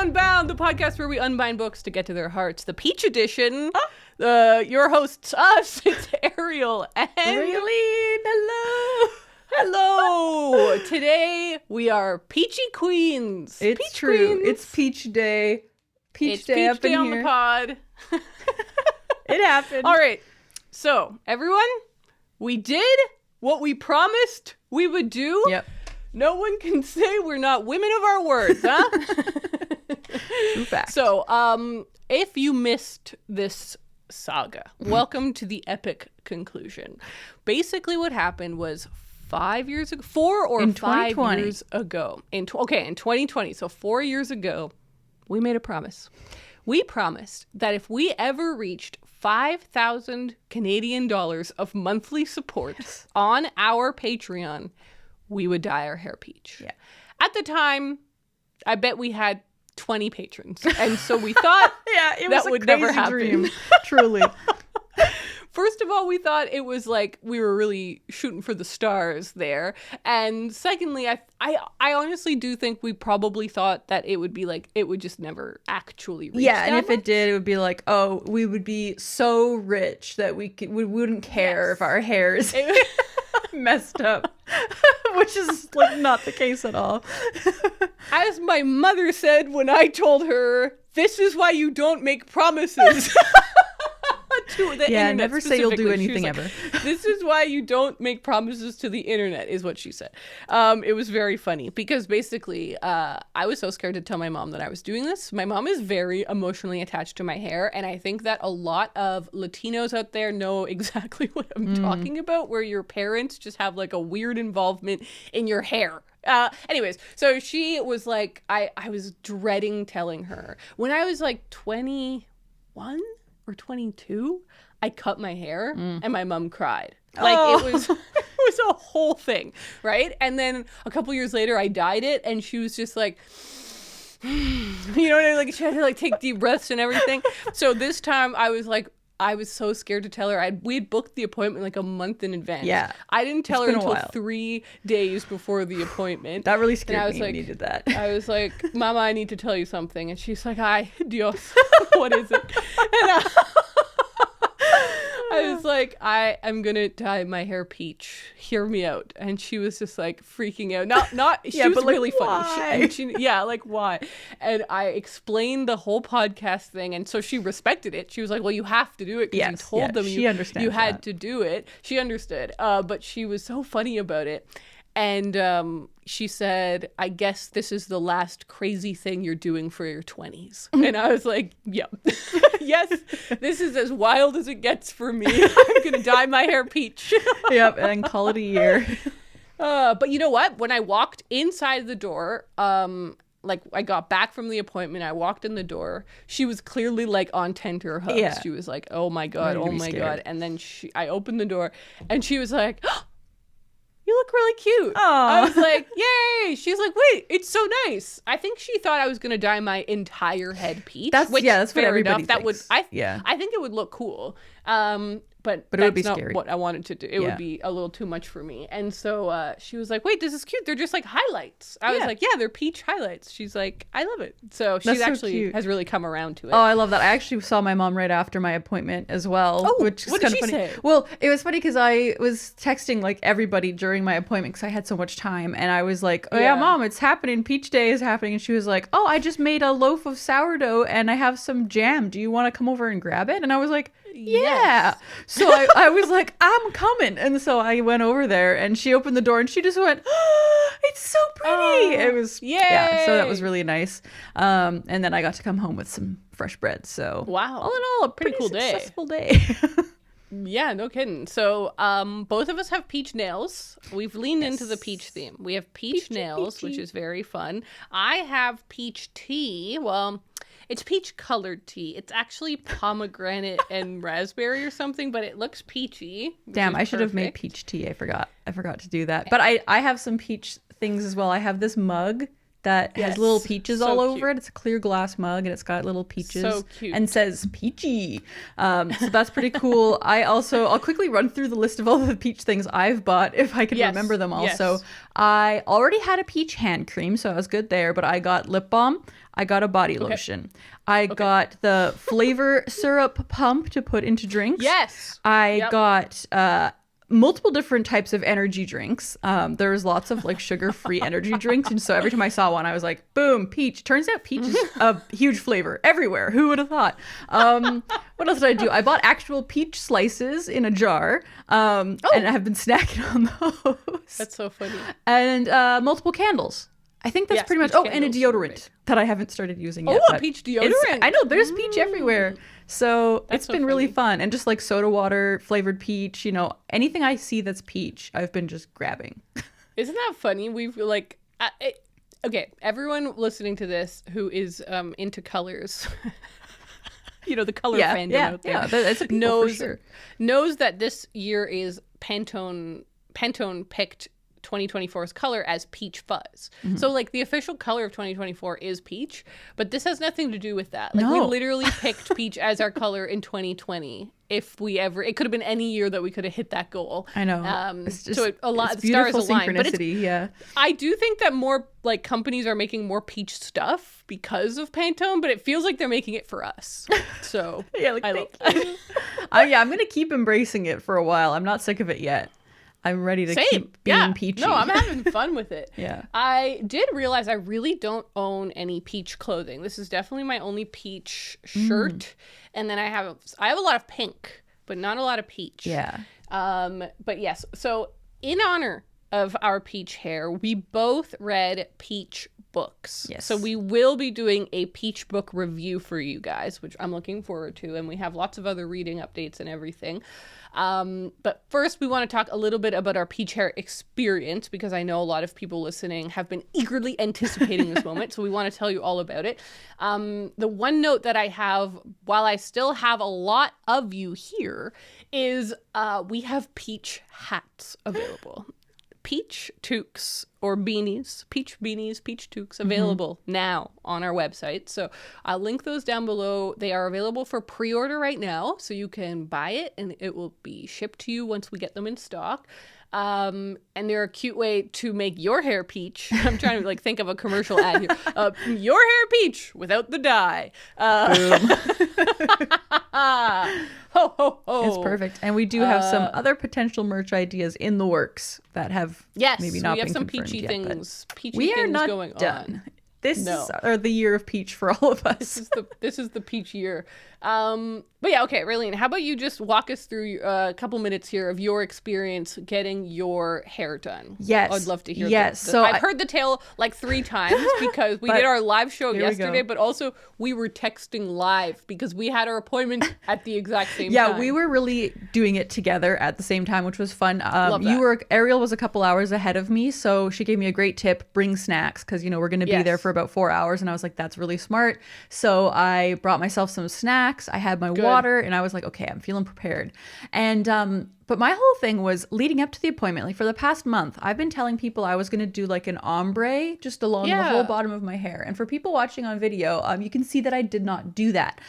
Unbound, the podcast where we unbind books to get to their hearts. The Peach Edition. Your hosts, us, it's Ariel and Raeleen. Hello. Hello. Today we are Peachy Queens. It's Peach true. Queens. It's Peach Day. It's Day Peach up Day in on here. the pod. It happened. All right. So, everyone, we did what we promised we would do. Yep. No one can say we're not women of our words, huh? True fact. So, if you missed this saga, welcome to the epic conclusion. Basically, what happened was 5 years ago, 4 or in 5 2020. years ago, in 2020, so 4 years ago, we made a promise. We promised that if we ever reached 5,000 Canadian dollars of monthly support on our Patreon, we would dye our hair peach. Yeah. At the time, I bet we had 20 patrons. And so we thought it that would never happen. dream. Truly. First of all, we thought it was like we were really shooting for the stars there. And secondly, I honestly do think we probably thought that it would be like, it would just never actually reach Yeah, and that if it did, it would be like, oh, we would be so rich that we wouldn't care if our hair is messed up. Which is like not the case at all. As my mother said when I told her, this is why you don't make promises. To the internet never say you'll do specifically. She was anything like, ever. This is why you don't make promises to the internet, is what she said. It was very funny because basically I was so scared to tell my mom that I was doing this. My mom is very emotionally attached to my hair, and I think that a lot of Latinos out there know exactly what I'm talking about, where your parents just have like a weird involvement in your hair. Anyways, so she was like, I was dreading telling her. When I was like 21 or 22, I cut my hair and my mom cried. Like it was a whole thing, right? And then a couple years later I dyed it and she was just like, you know, like she had to like take deep breaths and everything. So this time I was so scared to tell her. We had booked the appointment like a month in advance. Yeah. I didn't tell her been a until while. 3 days before the appointment. That really And scared I was me like, when you did that. I was like, Mama, I need to tell you something. And she's like, ay, Dios, what is it? And I was like, I am going to dye my hair peach. Hear me out. And she was just like freaking out. Not she Yeah, was but, like, really why? funny. Like, why? And I explained the whole podcast thing. And so she respected it. She was like, well, you have to do it because you told them she you understands had that. to do it. She understood. But she was so funny about it. And she said, I guess this is the last crazy thing you're doing for your 20s. And I was like, yep. Yes, this is as wild as it gets for me. I'm going to dye my hair peach. Yep, and call it a year. But you know what? When I walked inside the door, like I got back from the appointment, I walked in the door. She was clearly like on tenterhooks. Yeah. She was like, oh my God, Ready to oh be my scared. God. And then I opened the door and she was like, you look really cute. Aw. I was like, yay. She's like, wait, it's so nice. I think she thought I was going to dye my entire head peach. That's what fair everybody enough. That would, thinks. I think it would look cool. But it that's would be not scary. what I wanted to do. It would be a little too much for me. And so she was like, wait, this is cute. They're just like highlights. I was Yeah. like, yeah, they're peach highlights. She's like, I love it. So she That's so actually cute. has really come around to it. Oh, I love that. I actually saw my mom right after my appointment as well, Oh, which is what kind did of she funny. say? Well, it was funny because I was texting like everybody during my appointment because I had so much time, and I was like, "Oh Yeah. yeah, Mom, it's happening. Peach Day is happening." And she was like, "Oh, I just made a loaf of sourdough and I have some jam. Do you want to come over and grab it?" And I was like, "Yeah." Yes. So I was like, "I'm coming," and so I went over there, and she opened the door, and she just went, "Oh, it's so pretty." Oh, It was yeah. So that was yay. really nice. And then I got to come home with some fresh bread. So Wow. all in all, a Pretty pretty cool day. successful day. Yeah, no kidding. So, both of us have peach nails. We've leaned into the peach theme. We have peach nails, which is very fun. I have peach tea. Well, it's peach colored tea. It's actually pomegranate and raspberry or something, but it looks peachy. which Damn, is I should have made perfect. peach tea. I forgot to do that. But I have some peach things as well. I have this mug that has little peaches all over cute. it. It's a clear glass mug and it's got little peaches So cute. and says peachy. So that's pretty cool. I'll quickly run through the list of all the peach things I've bought if I can remember them all. So I already had a peach hand cream, so I was good there, but I got lip balm. I got a body lotion. I got the flavor syrup pump to put into drinks. Yes. I got multiple different types of energy drinks. There was lots of like sugar-free energy drinks. And so every time I saw one, I was like, boom, peach. Turns out peach is a huge flavor everywhere. Who would have thought? What else did I do? I bought actual peach slices in a jar. And I have been snacking on those. That's so funny. And multiple candles. I think that's pretty much. And a deodorant that I haven't started using yet. Oh, a peach deodorant. I know, there's peach everywhere. So it's been really funny. fun. And just like soda water, flavored peach, you know, anything I see that's peach, I've been just grabbing. Isn't that funny? We've like, okay, everyone listening to this who is into colors, you know, the color fandom out there. Yeah, that's a people for sure. Knows that this year is Pantone picked 2024's color as peach fuzz. So like the official color of 2024 is peach, but this has nothing to do with that. Like we literally picked peach as our color in 2020. If we ever, it could have been any year that we could have hit that goal. I know. It's just, so a lot of stars align. But I do think that more like companies are making more peach stuff because of Pantone, but it feels like they're making it for us. So I love that. I'm gonna keep embracing it for a while. I'm not sick of it yet. I'm ready to keep being peachy. No, I'm having fun with it. Yeah. I did realize I really don't own any peach clothing. This is definitely my only peach shirt. And then I have a lot of pink, but not a lot of peach. Yeah. But yes, so in honor of our peach hair, we both read peach books. Yes. So we will be doing a peach book review for you guys, which I'm looking forward to. And we have lots of other reading updates and everything. But first, we want to talk a little bit about our peach hair experience, because I know a lot of people listening have been eagerly anticipating this moment. So we want to tell you all about it. The one note that I have, while I still have a lot of you here, is we have peach hats available. Peach toques or beanies, peach toques available now on our website. So I'll link those down below. They are available for pre-order right now, so you can buy it and it will be shipped to you once we get them in stock. And they're a cute way to make your hair peach. I'm trying to like think of a commercial ad here. Your hair peach without the dye. Ho, ho, ho. It's perfect. And we do have some other potential merch ideas in the works that have maybe not been confirmed yet. Yes, we have some peachy things going done. on. This is the year of peach for all of us. This is the peach year. But yeah, okay, Raeleen, how about you just walk us through a couple minutes here of your experience getting your hair done? Yes. I'd love to hear So I've heard the tale like 3 times because we did our live show yesterday, but also we were texting live because we had our appointment at the exact same time. Yeah, we were really doing it together at the same time, which was fun. Ariel was a couple hours ahead of me, so she gave me a great tip: bring snacks, because you know we're going to be there for about 4 hours, and I was like, that's really smart. So I brought myself some snacks. I had my water, and I was like, okay, I'm feeling prepared. And but my whole thing was leading up to the appointment. Like for the past month, I've been telling people I was going to do like an ombre just along the whole bottom of my hair. And for people watching on video, you can see that I did not do that.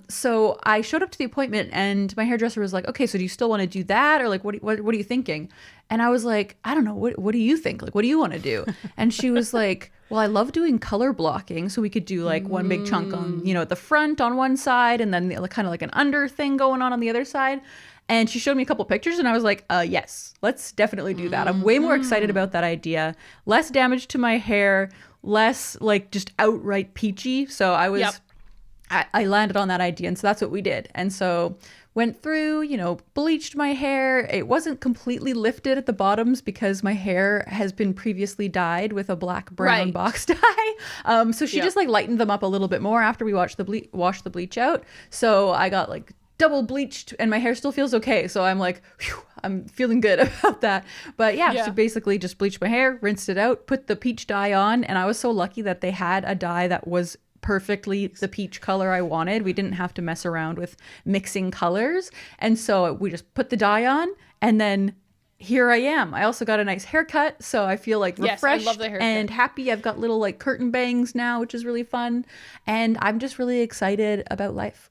So I showed up to the appointment, and my hairdresser was like, okay, so do you still want to do that? Or like, what are you thinking? And I was like, I don't know. What do you think? Like, what do you want to do? And she was like, well, I love doing color blocking. So we could do like one big chunk on, you know, at the front on one side, and then kind of like an under thing going on the other side. And she showed me a couple pictures, and I was like, yes, let's definitely do that. I'm way more excited about that idea. Less damage to my hair, less like just outright peachy. So I landed on that idea, and so that's what we did. And so went through, you know, bleached my hair. It wasn't completely lifted at the bottoms because my hair has been previously dyed with a black-brown box dye. So she just like lightened them up a little bit more after we washed the bleach out. So I got like double bleached, and my hair still feels okay. So I'm like, whew, I'm feeling good about that. But yeah, so basically just bleached my hair, rinsed it out, put the peach dye on, and I was so lucky that they had a dye that was perfectly the peach color I wanted. We didn't have to mess around with mixing colors. And so we just put the dye on, and then here I am. I also got a nice haircut, so I feel like refreshed and happy. I've got little like curtain bangs now, which is really fun. And I'm just really excited about life.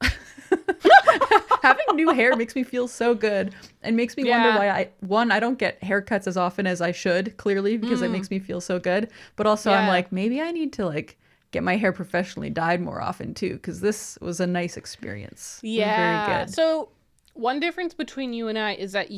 Having new hair makes me feel so good and makes me wonder why I don't get haircuts as often as I should, clearly, because it makes me feel so good. But also I'm like, maybe I need to like get my hair professionally dyed more often too, because this was a nice experience. Yeah. Very good. So one difference between you and I is that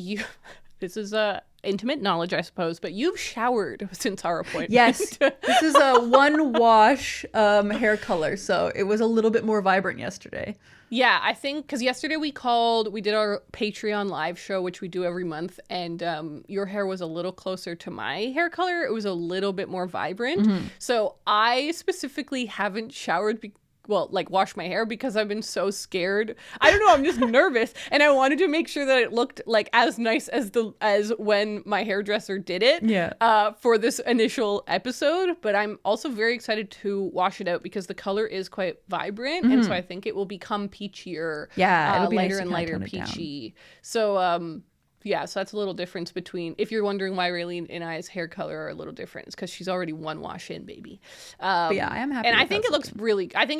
this is intimate knowledge, I suppose, but you've showered since our appointment. Yes. This is a one wash hair color, so it was a little bit more vibrant yesterday. Yeah, I think because yesterday we did our Patreon live show, which we do every month, and your hair was a little closer to my hair color. It was a little bit more vibrant. So I specifically haven't showered wash my hair because I've been so scared. I don't know, I'm just nervous, and I wanted to make sure that it looked like as nice as when my hairdresser did it. For this initial episode, but I'm also very excited to wash it out because the color is quite vibrant, and so I think it will become peachier. It'll be lighter nice and lighter peachy. So so that's a little difference between, if you're wondering why Raeleen and I's hair color are a little different, it's because she's already one wash in, baby. But yeah, I am happy. And I think it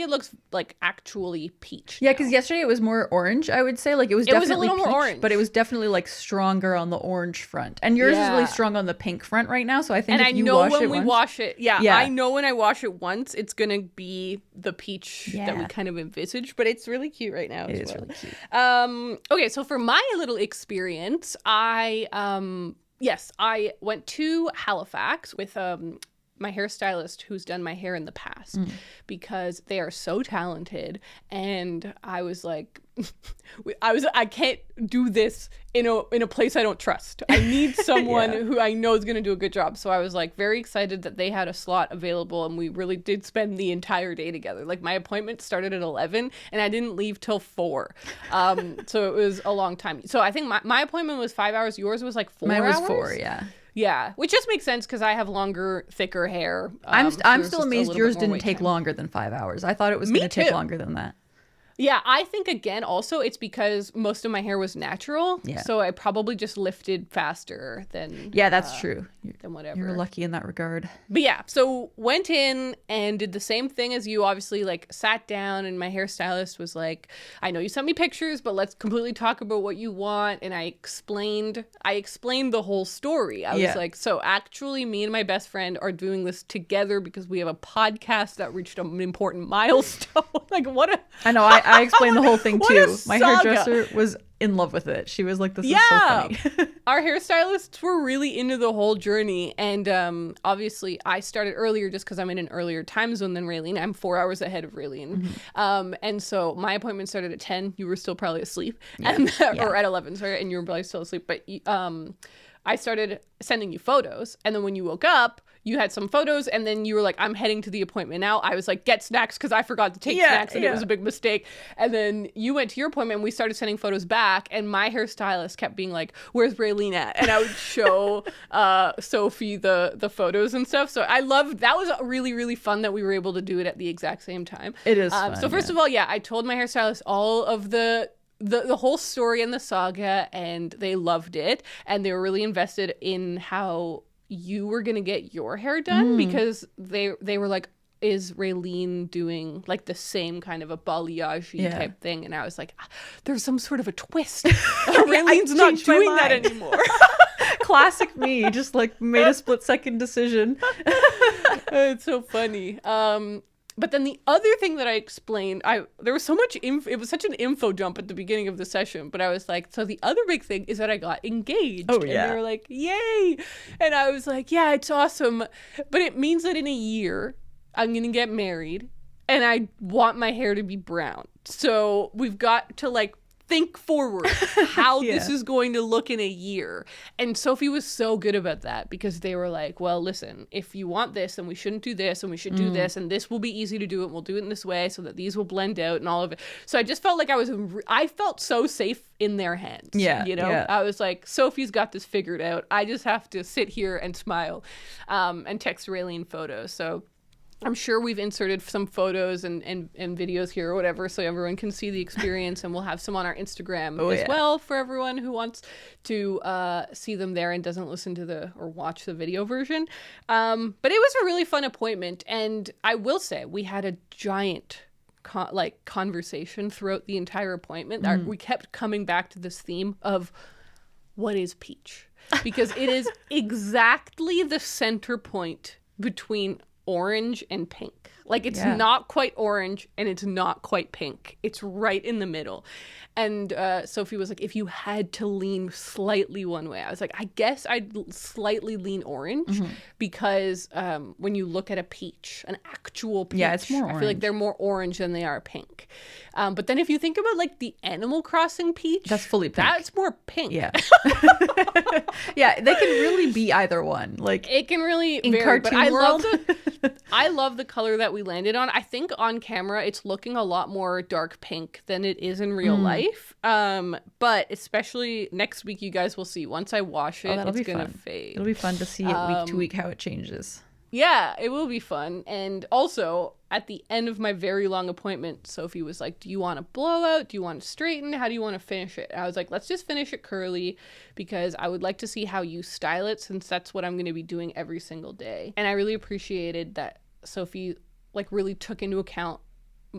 looks like actually peach. Yeah, because yesterday it was more orange, I would say. Like it was definitely a little peach, more orange. but it was definitely like stronger on the orange front. And yours is really strong on the pink front right now. So I think if you wash it once, I know when I wash it once, it's going to be the peach that we kind of envisaged, but it's really cute right now. It is really cute. Okay, so for my little experience, I went to Halifax with my hairstylist who's done my hair in the past because they are so talented, and I was like I can't do this in a place I don't trust. I need someone who I know is going to do a good job. So I was like very excited that they had a slot available, and we really did spend the entire day together. Like my appointment started at 11 and I didn't leave till 4. So it was a long time. So I think my appointment was 5 hours. Yours was like 4 hours? Mine was 4, yeah. Yeah, which just makes sense because I have longer, thicker hair. I'm still amazed yours didn't take longer than 5 hours. I thought it was going to take longer than that. Yeah, I think, again, also it's because most of my hair was natural. Yeah. So I probably just lifted faster than... Yeah, that's true. Than whatever. You're lucky in that regard. But yeah, so went in and did the same thing as you, obviously, like sat down, and my hairstylist was like, I know you sent me pictures, but let's completely talk about what you want. And I explained the whole story. I was like, so actually me and my best friend are doing this together because we have a podcast that reached an important milestone. Like what a... I know, I explained the whole thing too. My hairdresser was in love with it. She was like, this is so funny. Our hairstylists were really into the whole journey. And obviously I started earlier just because I'm in an earlier time zone than Raeleen. I'm 4 hours ahead of Raeleen. And so my appointment started at 10. You were still probably asleep. Or at 11, sorry. And you were probably still asleep. But I started sending you photos. And then when you woke up, you had some photos, and then you were like, I'm heading to the appointment now. I was like, get snacks, because I forgot to take snacks, and it was a big mistake. And then you went to your appointment, and we started sending photos back, and my hairstylist kept being like, where's Raeleen at? And I would show Sophie the photos and stuff. So I loved, that was really, really fun that we were able to do it at the exact same time. It is fun, so first of all, I told my hairstylist all of the whole story and the saga, and they loved it, and they were really invested in how you were gonna get your hair done because they were like, is Raeleen doing like the same kind of a balayage type thing? And I was like, there's some sort of a twist. Raeleen's not doing that anymore. Classic me, just like made a split-second decision. It's so funny. But then the other thing that I explained, there was so much it was such an info dump at the beginning of the session, but I was like, so the other big thing is that I got engaged. Oh, yeah. And they were like, yay. And I was like, yeah, it's awesome. But it means that in a year, I'm going to get married, and I want my hair to be brown. So we've got to like think forward how this is going to look in a year. And Sophie was so good about that because they were like, well, listen, if you want this, then we shouldn't do this, and we should do this, and this will be easy to do, and we'll do it in this way so that these will blend out and all of it. So I just felt like I felt so safe in their hands. I was like, Sophie's got this figured out. I just have to sit here and smile and text Raeleen photos. So I'm sure we've inserted some photos and videos here or whatever so everyone can see the experience, and we'll have some on our Instagram as well for everyone who wants to see them there and doesn't listen to or watch the video version. But it was a really fun appointment, and I will say we had a giant conversation throughout the entire appointment. We kept coming back to this theme of what is peach, because it is exactly the center point between orange and pink. Like, it's not quite orange and it's not quite pink. It's right in the middle. And Sophie was like, if you had to lean slightly one way, I was like, I guess I'd slightly lean orange, because when you look at a peach, an actual peach, it's more orange. I feel like they're more orange than they are pink. But then if you think about like the Animal Crossing peach, that's fully pink. That's more pink. Yeah. Yeah, they can really be either one. Like, it can really in vary, cartoon but world. I love the color that we landed on. I think on camera it's looking a lot more dark pink than it is in real life. But especially next week, you guys will see. Once I wash it, it's gonna fade. It'll be fun to see it week to week how it changes. Yeah, it will be fun. And also, at the end of my very long appointment, Sophie was like, do you want a blowout? Do you want to straighten? How do you want to finish it? And I was like, let's just finish it curly, because I would like to see how you style it, since that's what I'm going to be doing every single day. And I really appreciated that Sophie like really took into account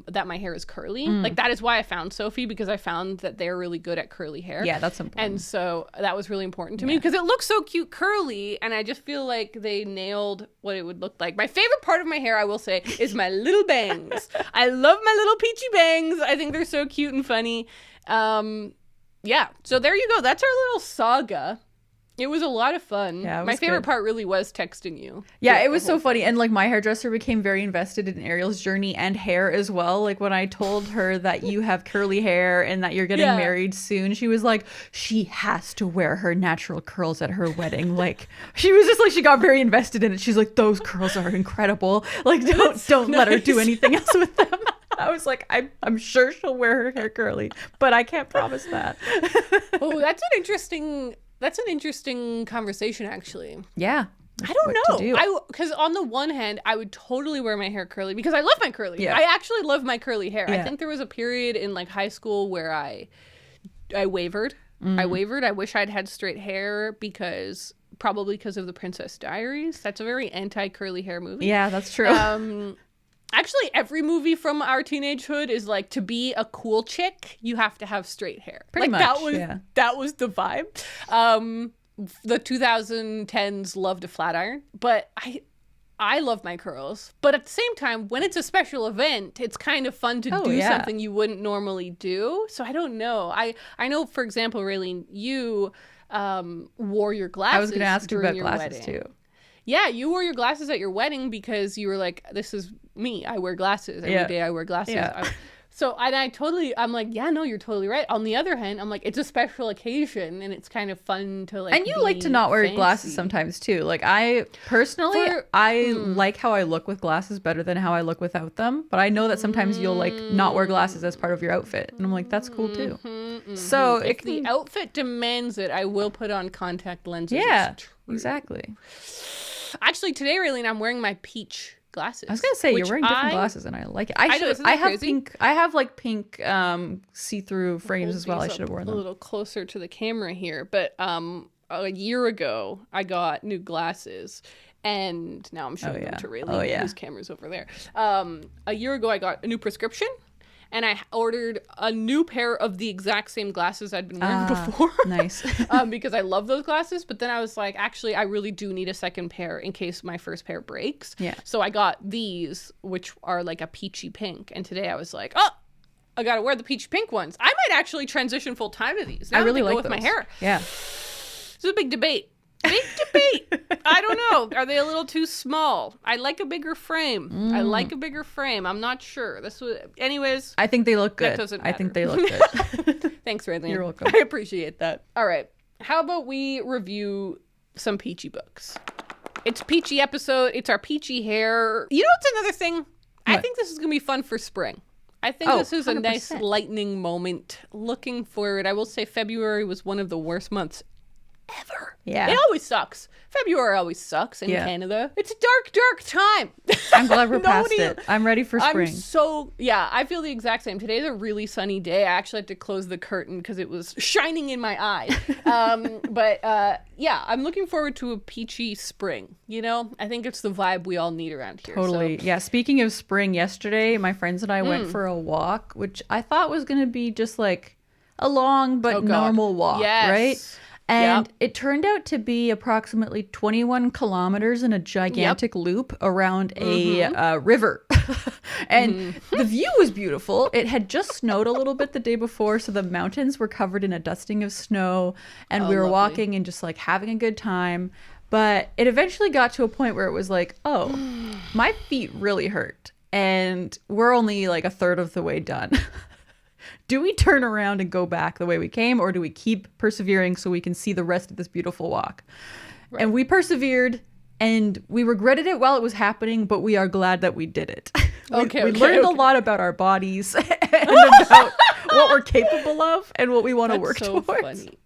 that my hair is curly. Like, that is why I found Sophie, because I found that they're really good at curly hair. Yeah, that's important. And so that was really important to me, because it looks so cute curly, and I just feel like they nailed what it would look like. My favorite part of my hair, I will say, is my little bangs. I love my little peachy bangs. I think they're so cute and funny. Yeah, so there you go. That's our little saga. It was a lot of fun. Yeah, my favorite part really was texting you. Yeah, it was so funny. And like, my hairdresser became very invested in Ariel's journey and hair as well. Like, when I told her that you have curly hair and that you're getting married soon, she was like, she has to wear her natural curls at her wedding. Like, she was just like, she got very invested in it. She's like, those curls are incredible. Like, don't let her do anything else with them. I was like, I'm sure she'll wear her hair curly, but I can't promise that. Oh, that's an interesting conversation, actually. Yeah. I don't know. Because on the one hand, I would totally wear my hair curly because I love my curly hair. I actually love my curly hair. I think there was a period in like high school where I wavered. I wavered. I wish I'd had straight hair, probably because of the Princess Diaries. That's a very anti-curly hair movie. Yeah, that's true. Actually, every movie from our teenagehood is like, to be a cool chick, you have to have straight hair. Pretty much, that was the vibe. The 2010s loved a flat iron, but I love my curls. But at the same time, when it's a special event, it's kind of fun to do something you wouldn't normally do. So I don't know. I know, for example, Raeleen, you wore your glasses. I was going to ask you about glasses wedding. too. Yeah, you wore your glasses at your wedding because you were like, this is me. I wear glasses. Every day I wear glasses. Yeah. I'm like, yeah, no, you're totally right. On the other hand, I'm like, it's a special occasion and it's kind of fun to like. And you like to not wear glasses sometimes too. Like, I personally, like how I look with glasses better than how I look without them. But I know that sometimes you'll like not wear glasses as part of your outfit. And I'm like, that's cool too. So if the outfit demands it, I will put on contact lenses. Yeah, exactly. Actually, today, Raeleen, I'm wearing my peach glasses. I was gonna say, you're wearing different glasses and I like it. I have pink. I have like pink see-through frames as well. I should have worn them a little closer to the camera here. But a year ago, I got new glasses. And now I'm showing them to Raeleen, whose camera's over there. A year ago, I got a new prescription. And I ordered a new pair of the exact same glasses I'd been wearing before. Nice. Because I love those glasses. But then I was like, actually, I really do need a second pair in case my first pair breaks. Yeah. So I got these, which are like a peachy pink. And today I was like, oh, I got to wear the peachy pink ones. I might actually transition full time to these. Now I really like with those. My hair. Yeah. This is a big debate. I don't know. Are they a little too small? I like a bigger frame. I'm not sure. Anyways. I think they look good. I think they look good. Thanks, Raeleen. You're welcome. I appreciate that. All right. How about we review some peachy books? It's a peachy episode. It's our peachy hair. You know what's another thing? What? I think this is going to be fun for spring. I think this is 100%. A nice lightning moment. Looking forward. I will say February was one of the worst months ever. Yeah. It always sucks. February always sucks in Canada. It's a dark, dark time. I'm glad we're past it. I'm ready for spring. I feel the exact same. Today's a really sunny day. I actually had to close the curtain because it was shining in my eye. I'm looking forward to a peachy spring. You know, I think it's the vibe we all need around here. Totally. So. Yeah. Speaking of spring, yesterday, my friends and I went for a walk, which I thought was going to be just like a long but normal walk, right? And it turned out to be approximately 21 kilometers in a gigantic loop around a river. And the view was beautiful. It had just snowed a little bit the day before, so the mountains were covered in a dusting of snow. And we were walking and just like having a good time. But it eventually got to a point where it was like, oh, my feet really hurt. And we're only like a third of the way done. Do we turn around and go back the way we came, or do we keep persevering so we can see the rest of this beautiful walk? Right. And we persevered, and we regretted it while it was happening, but we are glad that we did it. We learned a lot about our bodies and about what we're capable of and what we want to work towards. Funny.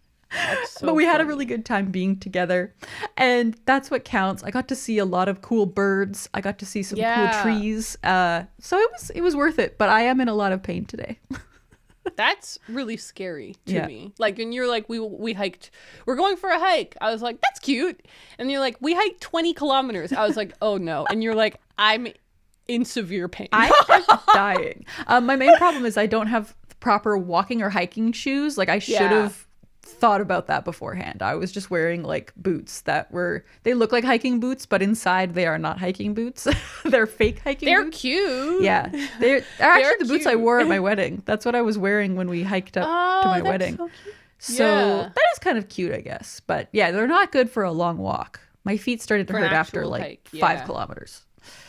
But we had a really good time being together, and that's what counts. I got to see a lot of cool birds. I got to see some cool trees. So it was worth it, but I am in a lot of pain today. That's really scary to me. Like, and you're like, we hiked, we're going for a hike. I was like, that's cute. And you're like, we hiked 20 kilometers. I was like, oh no. And you're like, I'm in severe pain. I'm dying. My main problem is I don't have proper walking or hiking shoes. Like, I should have thought about that beforehand. I was just wearing like boots they look like hiking boots, but inside they are not hiking boots. They're fake hiking boots. They're cute. Yeah. They're actually the boots I wore at my wedding. That's what I was wearing when we hiked up to my wedding. So, cute. So that is kind of cute, I guess. But yeah, they're not good for a long walk. My feet started to hurt after like 5 kilometers.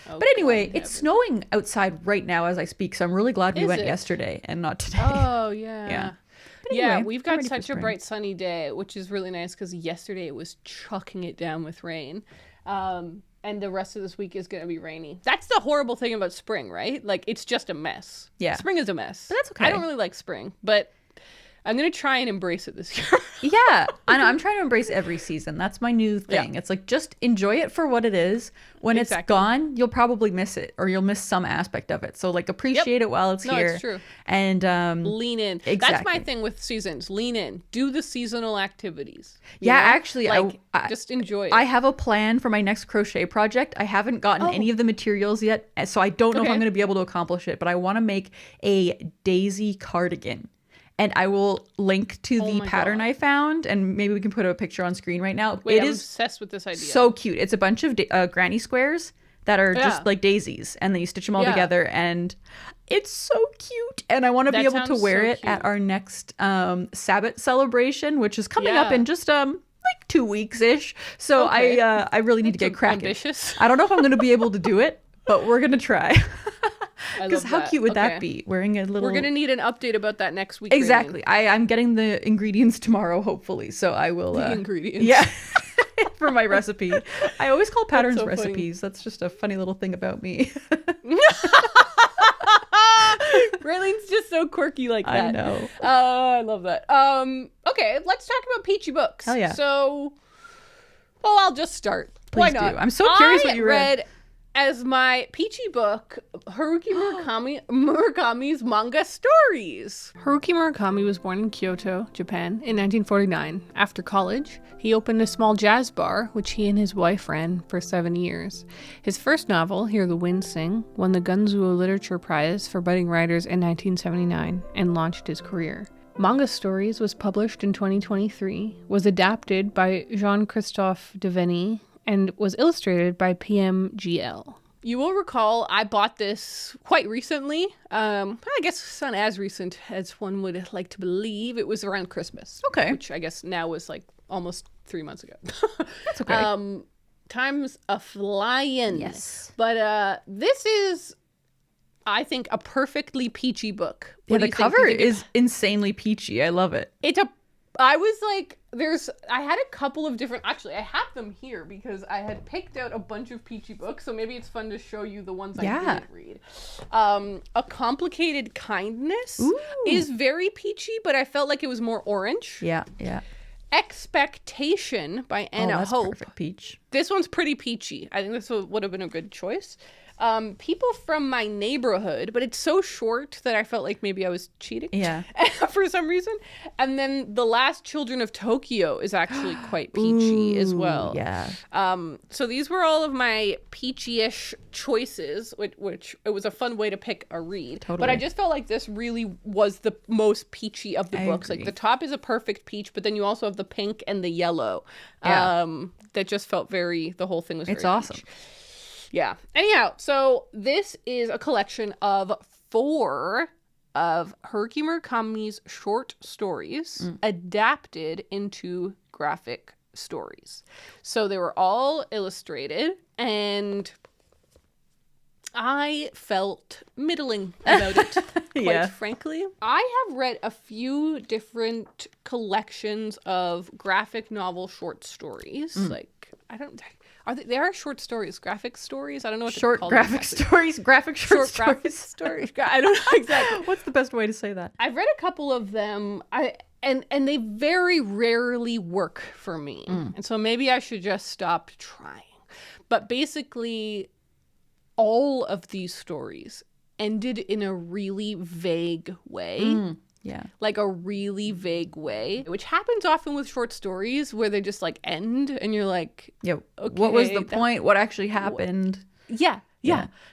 But anyway, it's snowing outside right now as I speak, so I'm really glad we went yesterday and not today. Oh, yeah. Yeah. Anyway, we've got such a bright sunny day, which is really nice because yesterday it was chucking it down with rain. And the rest of this week is going to be rainy. That's the horrible thing about spring, right? Like, it's just a mess. Yeah. Spring is a mess. But that's okay. I don't really like spring, but I'm going to try and embrace it this year. Yeah, I know. I'm trying to embrace every season. That's my new thing. Yeah. It's like, just enjoy it for what it is. When it's gone, you'll probably miss it, or you'll miss some aspect of it. So like, appreciate it while it's here. No, it's true. And lean in. Exactly. That's my thing with seasons. Lean in. Do the seasonal activities. Yeah, actually, like, just enjoy it. I have a plan for my next crochet project. I haven't gotten any of the materials yet, so I don't know if I'm going to be able to accomplish it, but I want to make a daisy cardigan. And I will link to the pattern I found, and maybe we can put a picture on screen right now. I'm obsessed with this idea. So cute. It's a bunch of granny squares that are just like daisies, and then you stitch them all together, and it's so cute. And I want to be able to wear it at our next Sabbath celebration, which is coming up in just like 2 weeks-ish. So I really need to get cracking. Ambitious. I don't know if I'm going to be able to do it, but we're going to try. Because how cute would that be? Wearing a little... We're going to need an update about that next week. Exactly. I'm getting the ingredients tomorrow, hopefully. So I will... The ingredients. Yeah. For my recipe. I always call patterns recipes. Funny. That's just a funny little thing about me. Raeleen's just so quirky like that. I know. I love that. Okay, let's talk about peachy books. Hell yeah. So... Well, I'll just start. Please Why not? Do. I'm so curious what you read. As my peachy book, Haruki Murakami's manga stories. Haruki Murakami was born in Kyoto, Japan, in 1949. After college, he opened a small jazz bar, which he and his wife ran for 7 years. His first novel, Hear the Wind Sing, won the Gunzuo Literature Prize for Budding Writers in 1979 and launched his career. Manga Stories was published in 2023, was adapted by Jean-Christophe Devenny, and was illustrated by PMGL. You will recall I bought this quite recently. I guess it's not as recent as one would like to believe. It was around Christmas. Okay. Which I guess now was like almost 3 months ago. That's okay. Time's a-flying. Yes. But this is, I think, a perfectly peachy book. Yeah, the cover is insanely peachy. I love it. I was like, I had a couple of different, actually, I have them here because I had picked out a bunch of peachy books, so maybe it's fun to show you the ones I didn't read. A Complicated Kindness is very peachy, but I felt like it was more orange. Yeah, yeah. Expectation by Anna that's Hope. Perfect peach. This one's pretty peachy. I think this would have been a good choice. People from My Neighborhood, but it's so short that I felt like maybe I was cheating. Yeah. For some reason. And then The Last Children of Tokyo is actually quite peachy as well. Yeah. So these were all of my peachy-ish choices, which it was a fun way to pick a read. Totally. But I just felt like this really was the most peachy of the books. Agree. Like the top is a perfect peach, but then you also have the pink and the yellow. Yeah. That just felt the whole thing was very It's awesome. peach. Yeah. Anyhow, so this is a collection of 4 of Haruki Murakami's short stories adapted into graphic stories. So they were all illustrated, and I felt middling about it, quite frankly. I have read a few different collections of graphic novel short stories. Like, they are short stories, graphic stories? I don't know what short to call graphic them. stories, graphic short graphic stories. I don't know exactly. What's the best way to say that? I've read a couple of them. And they very rarely work for me. And so maybe I should just stop trying. But basically, all of these stories ended in a really vague way. Yeah. Like a really vague way, which happens often with short stories where they just like end and you're like, Yeah. okay, What was the point? What actually happened? Yeah.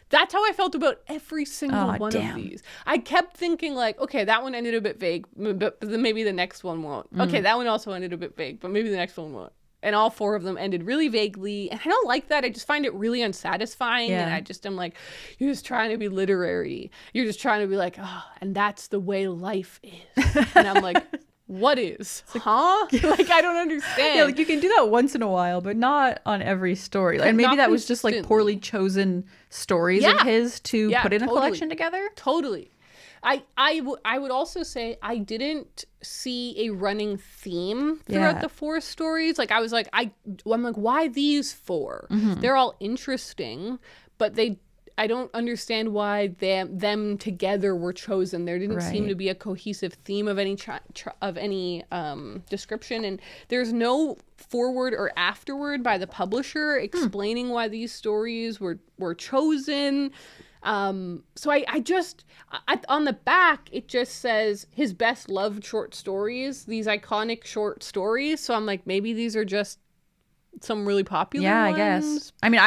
That's how I felt about every single one damn. of these. I kept thinking like, okay, that one ended a bit vague, but then maybe the next one won't. Okay, that one also ended a bit vague, but maybe the next one won't. And all 4 of them ended really vaguely. And I don't like that. I just find it really unsatisfying. Yeah. And I just am like, you're just trying to be literary. You're just trying to be like, oh, and that's the way life is. And I'm like, what is? Huh? Like, I don't understand. Yeah, like you can do that once in a while, but not on every story. And maybe Not that was just like consistently. poorly chosen stories of his to put in a totally. collection together. Totally. I would also say I didn't see a running theme throughout the 4 stories. Like I was like, I'm like, why these 4? They're all interesting, but I don't understand why them together were chosen. There didn't seem to be a cohesive theme of any description, and there's no forward or afterward by the publisher explaining why these stories were chosen. So I just on the back it just says his best loved short stories, these iconic short stories. So I'm like, maybe these are just some really popular ones. I guess. I mean,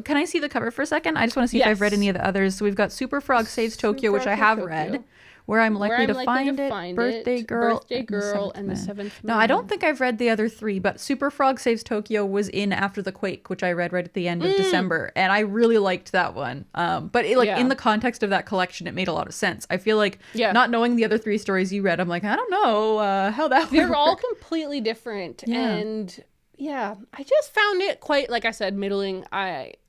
can I see the cover for a second? I just want to see if I've read any of the others. So we've got Super Frog Saves Tokyo, which I have read. Where I'm likely to find it. Birthday Girl, and the Seventh Moon. No, I don't think I've read the other 3, but Super Frog Saves Tokyo was in After the Quake, which I read right at the end of December, and I really liked that one. But in the context of that collection, it made a lot of sense. I feel like not knowing the other 3 stories you read, I'm like, I don't know how that would They're work. all completely different, and I just found it quite, like I said, middling.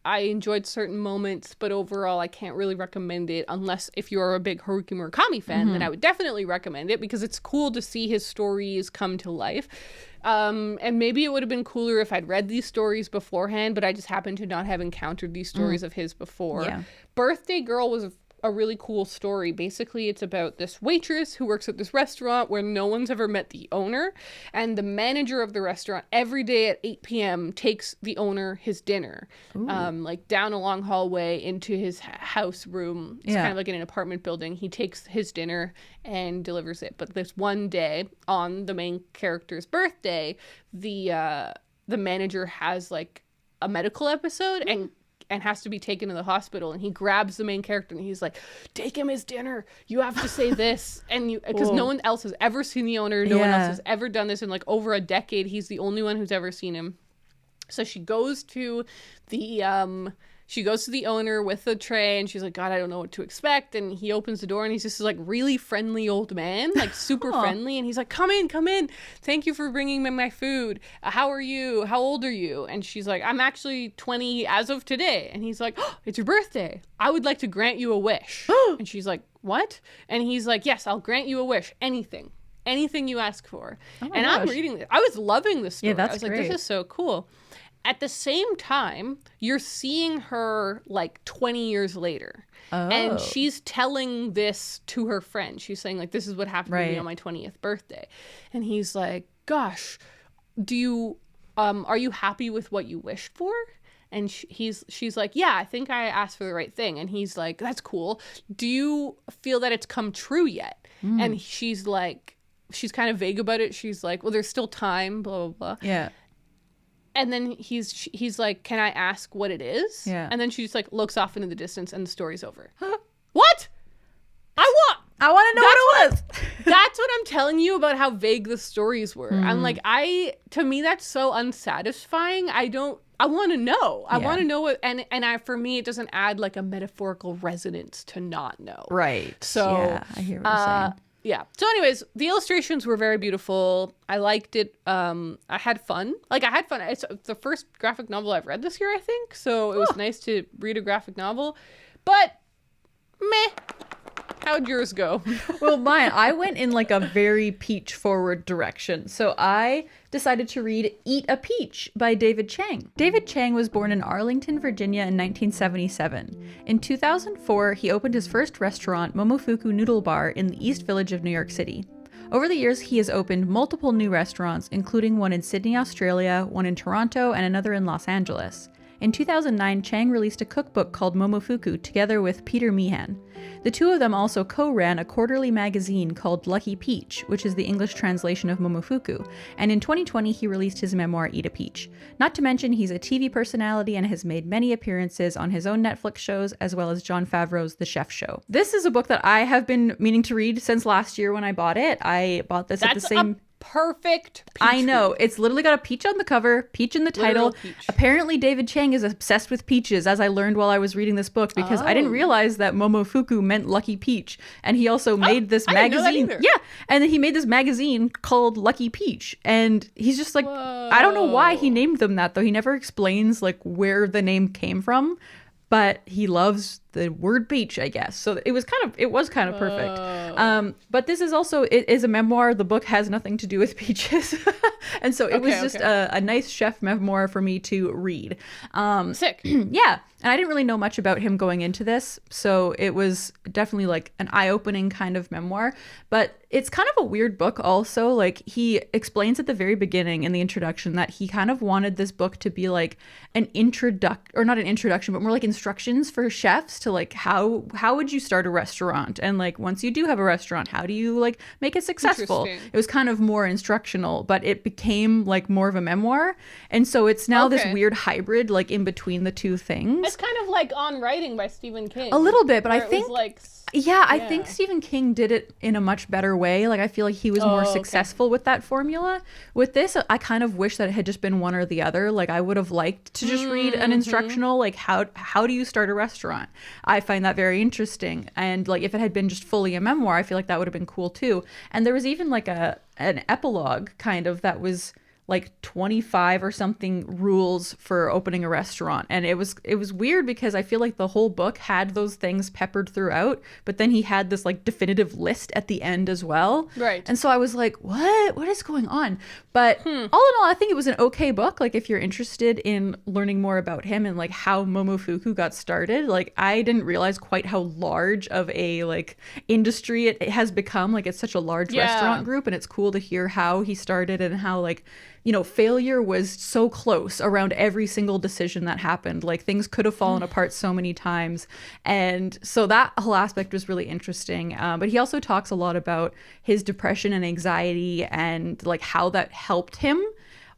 I enjoyed certain moments, but overall I can't really recommend it unless if you're a big Haruki Murakami fan, then I would definitely recommend it because it's cool to see his stories come to life. And maybe it would have been cooler if I'd read these stories beforehand, but I just happened to not have encountered these stories of his before. Yeah. Birthday Girl was a really cool story. Basically, it's about this waitress who works at this restaurant where no one's ever met the owner, and the manager of the restaurant every day at 8 p.m. takes the owner his dinner, like down a long hallway into his house room. It's kind of like in an apartment building. He takes his dinner and delivers it. But this one day on the main character's birthday, the manager has like a medical episode and has to be taken to the hospital, and he grabs the main character and he's like, take him his dinner, you have to say this, and because no one else has ever seen the owner, no one else has ever done this in like over a decade. He's the only one who's ever seen him. So she goes to the owner with the tray, and she's like, God, I don't know what to expect. And he opens the door, and he's just like really friendly old man, like super friendly. And he's like, come in. Thank you for bringing me my food. How are you? How old are you? And she's like, I'm actually 20 as of today. And he's like, oh, it's your birthday. I would like to grant you a wish. And she's like, what? And he's like, yes, I'll grant you a wish. Anything you ask for. And gosh. I'm reading this. I was loving this story. Yeah, that's I was great. like, this is so cool. at the same time, you're seeing her like 20 years later. And she's telling this to her friend. She's saying like, this is what happened to me on my 20th birthday. And he's like, gosh, are you happy with what you wished for? And she's like, yeah, I think I asked for the right thing. And he's like, that's cool. Do you feel that it's come true yet? And she's like, she's kind of vague about it. She's like, well, there's still time, blah, blah, blah. Yeah. And then he's like, can I ask what it is? Yeah. And then she just like looks off into the distance and the story's over. What? I want to know what it was. That's what I'm telling you about how vague the stories were. I'm like, to me, that's so unsatisfying. I want to know. I want to know what, for me, it doesn't add like a metaphorical resonance to not know. Right. So yeah, I hear what you're saying. Yeah. So anyways, the illustrations were very beautiful. I liked it. I had fun. It's the first graphic novel I've read this year, I think. So it was nice to read a graphic novel. But meh. How'd yours go? Well, I went in like a very peach forward direction. So I decided to read Eat a Peach by David Chang. David Chang was born in Arlington, Virginia in 1977. In 2004, he opened his first restaurant, Momofuku Noodle Bar, in the East Village of New York City. Over the years, he has opened multiple new restaurants, including one in Sydney, Australia, one in Toronto, and another in Los Angeles. In 2009, Chang released a cookbook called Momofuku together with Peter Meehan. The two of them also co-ran a quarterly magazine called Lucky Peach, which is the English translation of Momofuku, and in 2020 he released his memoir Eat a Peach. Not to mention he's a TV personality and has made many appearances on his own Netflix shows as well as Jon Favreau's The Chef Show. This is a book that I have been meaning to read since last year when I bought it. I bought this at the same... perfect peach I know. read. It's literally got a peach on the cover, peach in the title. Apparently David Chang is obsessed with peaches, as I learned while I was reading this book, because I didn't realize that Momofuku meant Lucky Peach. And he also made this magazine. Yeah. And then he made this magazine called Lucky Peach. And he's just like, I don't know why he named them that, though. He never explains like where the name came from. But he loves the word peach, I guess. So it was kind of perfect. But this is also, it is a memoir. The book has nothing to do with peaches. And so it was just a nice chef memoir for me to read. Sick. Yeah. And I didn't really know much about him going into this. So it was definitely like an eye-opening kind of memoir. But it's kind of a weird book also. Like he explains at the very beginning in the introduction that he kind of wanted this book to be like an or not an introduction, but more like instructions for chefs to like how would you start a restaurant, and like once you do have a restaurant, how do you like make it successful. It was kind of more instructional, but it became like more of a memoir, and so it's now this weird hybrid like in between the two things. It's kind of like On Writing by Stephen King. A little bit, but I think I Yeah. think Stephen King did it in a much better way. Like, I feel like he was more successful with that formula. With this, I kind of wish that it had just been one or the other. Like, I would have liked to just read an instructional, like, how do you start a restaurant? I find that very interesting. And, like, if it had been just fully a memoir, I feel like that would have been cool, too. And there was even, like, an epilogue, kind of, that was like 25 or something rules for opening a restaurant. And it was weird because I feel like the whole book had those things peppered throughout, but then he had this like definitive list at the end as well. Right. And so I was like, what is going on? But all in all, I think it was an okay book. Like, if you're interested in learning more about him and like how Momofuku got started, like I didn't realize quite how large of a like industry it has become. Like, it's such a large restaurant group, and it's cool to hear how he started and how, like, you know, failure was so close around every single decision that happened. Like, things could have fallen apart so many times. And so that whole aspect was really interesting. But he also talks a lot about his depression and anxiety and like how that helped him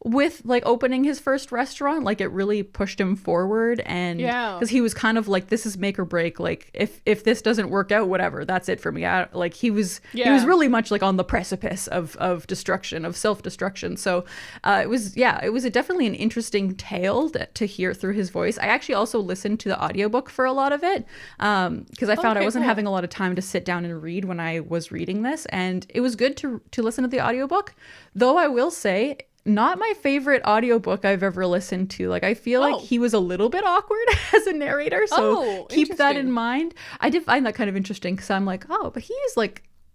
with like opening his first restaurant. Like, it really pushed him forward, and because he was kind of like, this is make or break. Like, if this doesn't work out, whatever, that's it for me. Like, he was really much like on the precipice of destruction, of self-destruction. So it was definitely an interesting tale to hear through his voice. I actually also listened to the audiobook for a lot of it because I found I wasn't having a lot of time to sit down and read when I was reading this, and it was good to listen to the audiobook, though I will say, not my favorite audiobook I've ever listened to. Like, I feel like he was a little bit awkward as a narrator, so keep that in mind. I did find that kind of interesting because I'm like, but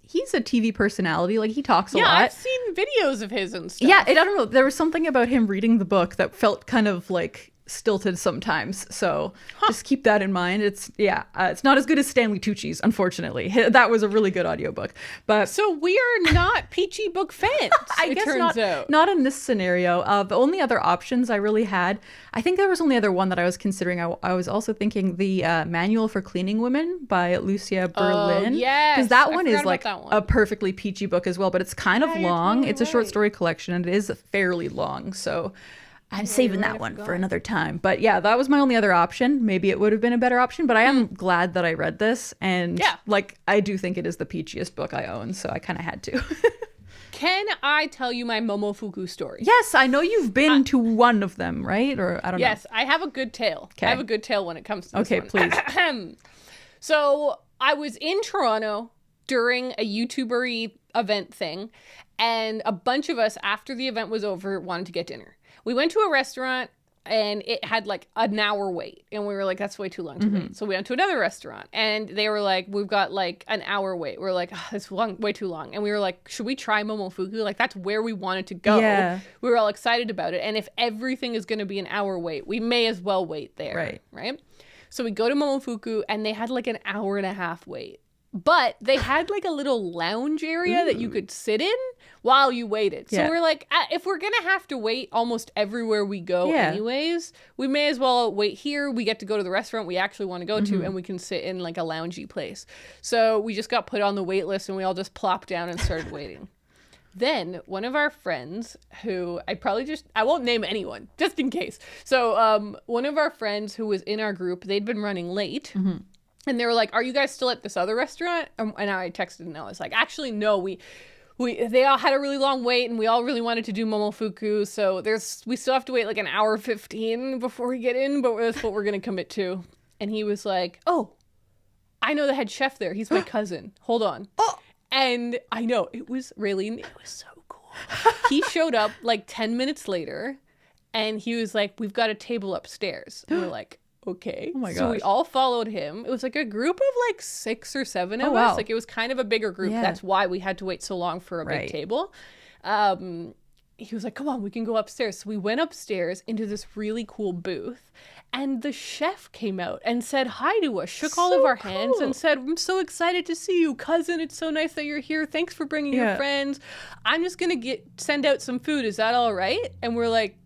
he's a TV personality. Like, he talks a lot. Yeah, I've seen videos of his and stuff. Yeah, I don't know. There was something about him reading the book that felt kind of like stilted sometimes, so just keep that in mind. It's not as good as Stanley Tucci's, unfortunately. That was a really good audiobook, but so we are not Peachy book fans. I guess not in this scenario. The only other options I really had, I think there was only other one that I was considering. I was also thinking the Manual for Cleaning Women by Lucia Berlin. Yes, because that one is like a perfectly peachy book as well, but it's kind of long. It's a short story collection, and it is fairly long, so I'm saving that one for another time. But yeah, that was my only other option. Maybe it would have been a better option, but I am glad that I read this. And like, I do think it is the peachiest book I own, so I kind of had to. Can I tell you my Momofuku story? Yes, I know you've been to one of them, right? Or I don't know. Yes, I have a good tale. I have a good tale when it comes to this one. Please. So I was in Toronto during a YouTuber-y event thing, and a bunch of us, after the event was over, wanted to get dinner. We went to a restaurant and it had like an hour wait. And we were like, that's way too long to wait. So we went to another restaurant and they were like, we've got like an hour wait. We're like, oh, that's way too long. And we were like, should we try Momofuku? Like, that's where we wanted to go. Yeah. We were all excited about it. And if everything is going to be an hour wait, we may as well wait there. Right. So we go to Momofuku and they had like an hour and a half wait. But they had like a little lounge area that you could sit in while you waited. So we're like, if we're going to have to wait almost everywhere we go anyways, we may as well wait here. We get to go to the restaurant we actually want to go to, and we can sit in like a loungy place. So we just got put on the wait list and we all just plopped down and started waiting. Then one of our friends who I won't name anyone just in case. So one of our friends who was in our group, they'd been running late. And they were like, are you guys still at this other restaurant? And I texted and I was like, actually, no, they all had a really long wait and we all really wanted to do Momofuku. So we still have to wait like an hour 15 before we get in, but that's what we're going to commit to. And he was like, oh, I know the head chef there. He's my cousin. Hold on. And I know, it was Raeleen. It was so cool. He showed up like 10 minutes later and he was like, we've got a table upstairs. And we're like, okay. Oh my gosh. So we all followed him. It was like a group of like 6 or 7 of us. Like, it was kind of a bigger group. Yeah. That's why we had to wait so long for a big table. He was like, come on, we can go upstairs. So we went upstairs into this really cool booth. And the chef came out and said hi to us, shook all of our hands and said, I'm so excited to see you, cousin. It's so nice that you're here. Thanks for bringing your friends. I'm just going to send out some food. Is that all right? And we're like,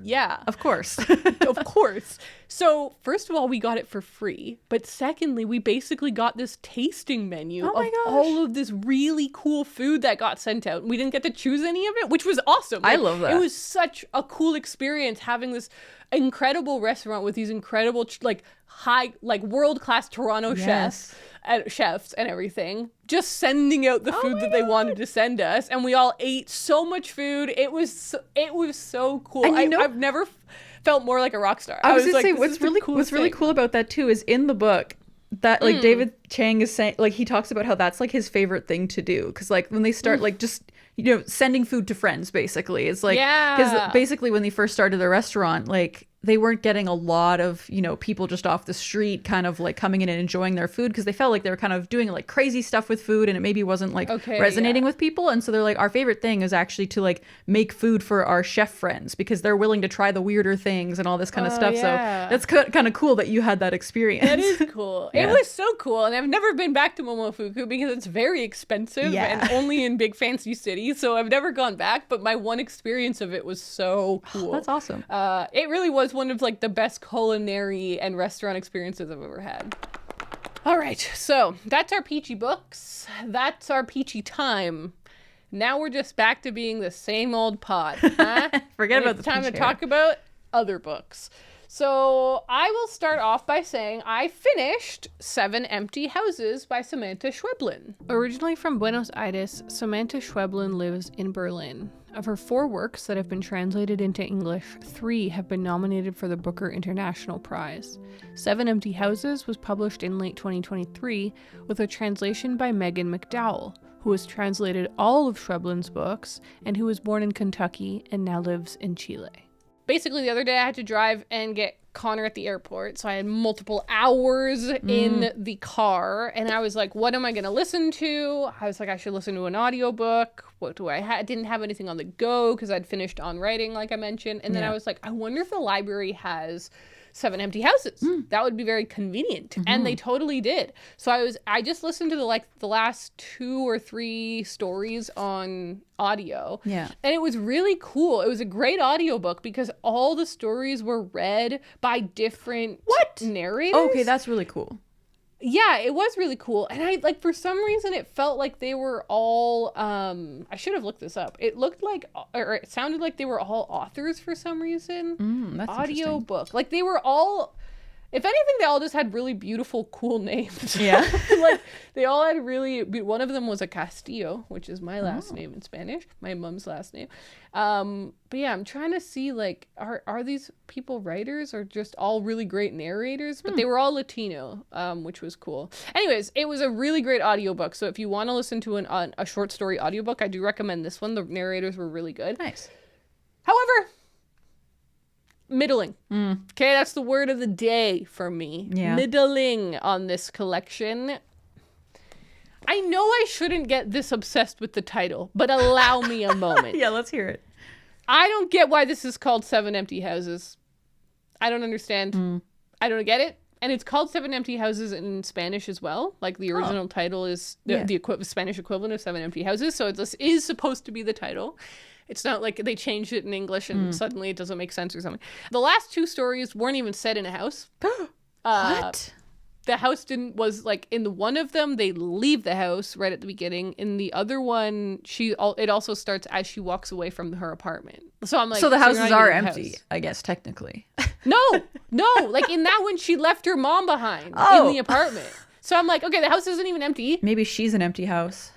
yeah, of course. Of course. So first of all, we got it for free. But secondly, we basically got this tasting menu of all of this really cool food that got sent out. We didn't get to choose any of it, which was awesome. I love that. It was such a cool experience having this incredible restaurant with these incredible, like high, like world-class Toronto chefs and everything, just sending out the food that they wanted to send us, and we all ate so much food. It was so cool. And I've never felt more like a rock star. I was gonna say, what's really cool about that too is in the book that like David Chang is saying, like, he talks about how that's like his favorite thing to do, because like when they start like just sending food to friends, basically, it's like, because basically when they first started the restaurant, like they weren't getting a lot of, people just off the street kind of like coming in and enjoying their food, because they felt like they were kind of doing like crazy stuff with food and it maybe wasn't like resonating with people. And so they're like, our favorite thing is actually to like make food for our chef friends, because they're willing to try the weirder things and all this kind of stuff. So that's kind of cool that you had that experience. That is cool. It was so cool. And I've never been back to Momofuku because it's very expensive and only in big fancy cities. So I've never gone back, but my one experience of it was so cool. That's awesome. It really was one of like the best culinary and restaurant experiences I've ever had. All right, so that's our peachy books. That's our peachy time. Now we're just back to being the same old pod. Huh? Forget about the time to talk about other books. So I will start off by saying I finished 7 Empty Houses by Samantha Schweblin. Originally from Buenos Aires, Samantha Schweblin lives in Berlin. Of her 4 works that have been translated into English, 3 have been nominated for the Booker International Prize. 7 Empty Houses was published in late 2023 with a translation by Megan McDowell, who has translated all of Schweblin's books and who was born in Kentucky and now lives in Chile. basically the other day I had to drive and get Connor at the airport, so I had multiple hours in the car, and I was like, what am I going to listen to? I was like, I should listen to an audiobook. What do I have? Didn't have anything on the go because I'd finished on writing, like I mentioned, and then I was like, I wonder if the library has 7 Empty Houses. That would be very convenient. And they totally did. So I just listened to the last 2 or 3 stories on audio. Yeah. And it was really cool. It was a great audiobook because all the stories were read by different narrators. Okay, that's really cool. Yeah, it was really cool. And I like, for some reason, it felt like they were all, I should have looked this up. It looked like, or it sounded like they were all authors for some reason. That's audio book. Like they were all, if anything, they all just had really beautiful, cool names. Yeah. Like they all had really, one of them was a Castillo, which is my last name in Spanish, my mom's last name. But yeah, I'm trying to see, like, are these people writers or just all really great narrators? But they were all Latino, which was cool. Anyways, it was a really great audiobook. So if you want to listen to a short story audiobook, I do recommend this one. The narrators were really good. Nice. However, middling. Okay, that's the word of the day for me. Yeah. Middling on this collection. I know I shouldn't get this obsessed with the title, but allow me a moment. Yeah, let's hear it. I don't get why this is called 7 Empty Houses. I don't understand. I don't get it. And it's called 7 Empty Houses in Spanish as well. Like the original title is the Spanish equivalent of 7 Empty Houses. So this is supposed to be the title. It's not like they changed it in English and suddenly it doesn't make sense or something. The last 2 stories weren't even set in a house. What? The house was like, in the one of them, they leave the house right at the beginning. In the other one, it also starts as she walks away from her apartment. So I'm like, so the houses are empty, I guess, technically. No. Like in that one, she left her mom behind in the apartment. So I'm like, okay, the house isn't even empty. Maybe she's an empty house.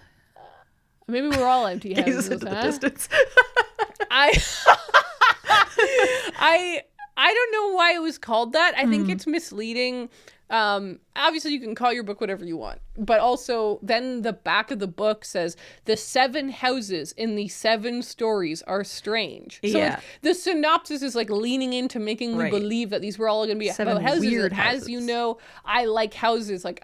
Maybe we're all empty houses. Into the distance. I don't know why it was called that. I think it's misleading. Obviously you can call your book whatever you want, but also then the back of the book says the 7 houses in the 7 stories are strange. So the synopsis is like leaning into making me believe that these were all going to be 7 about houses. Weird houses. As you know, I like houses. Like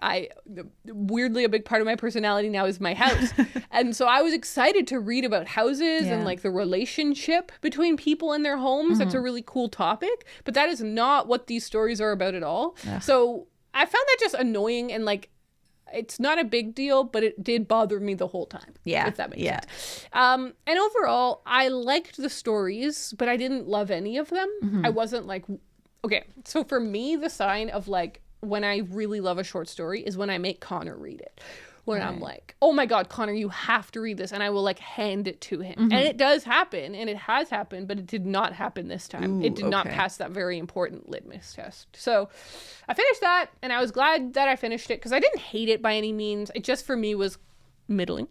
weirdly, a big part of my personality now is my house. And so I was excited to read about houses and like the relationship between people and their homes. That's a really cool topic, but that is not what these stories are about at all. So I found that just annoying, and like, it's not a big deal, but it did bother me the whole time. Yeah. If that makes sense. And overall, I liked the stories, but I didn't love any of them. I wasn't like, okay. So for me, the sign of like, when I really love a short story is when I make Connor read it. When I'm like, oh my God, Connor, you have to read this. And I will like hand it to him. And it does happen, and it has happened, but it did not happen this time. It did not pass that very important litmus test. So I finished that, and I was glad that I finished it because I didn't hate it by any means. It just for me was middling.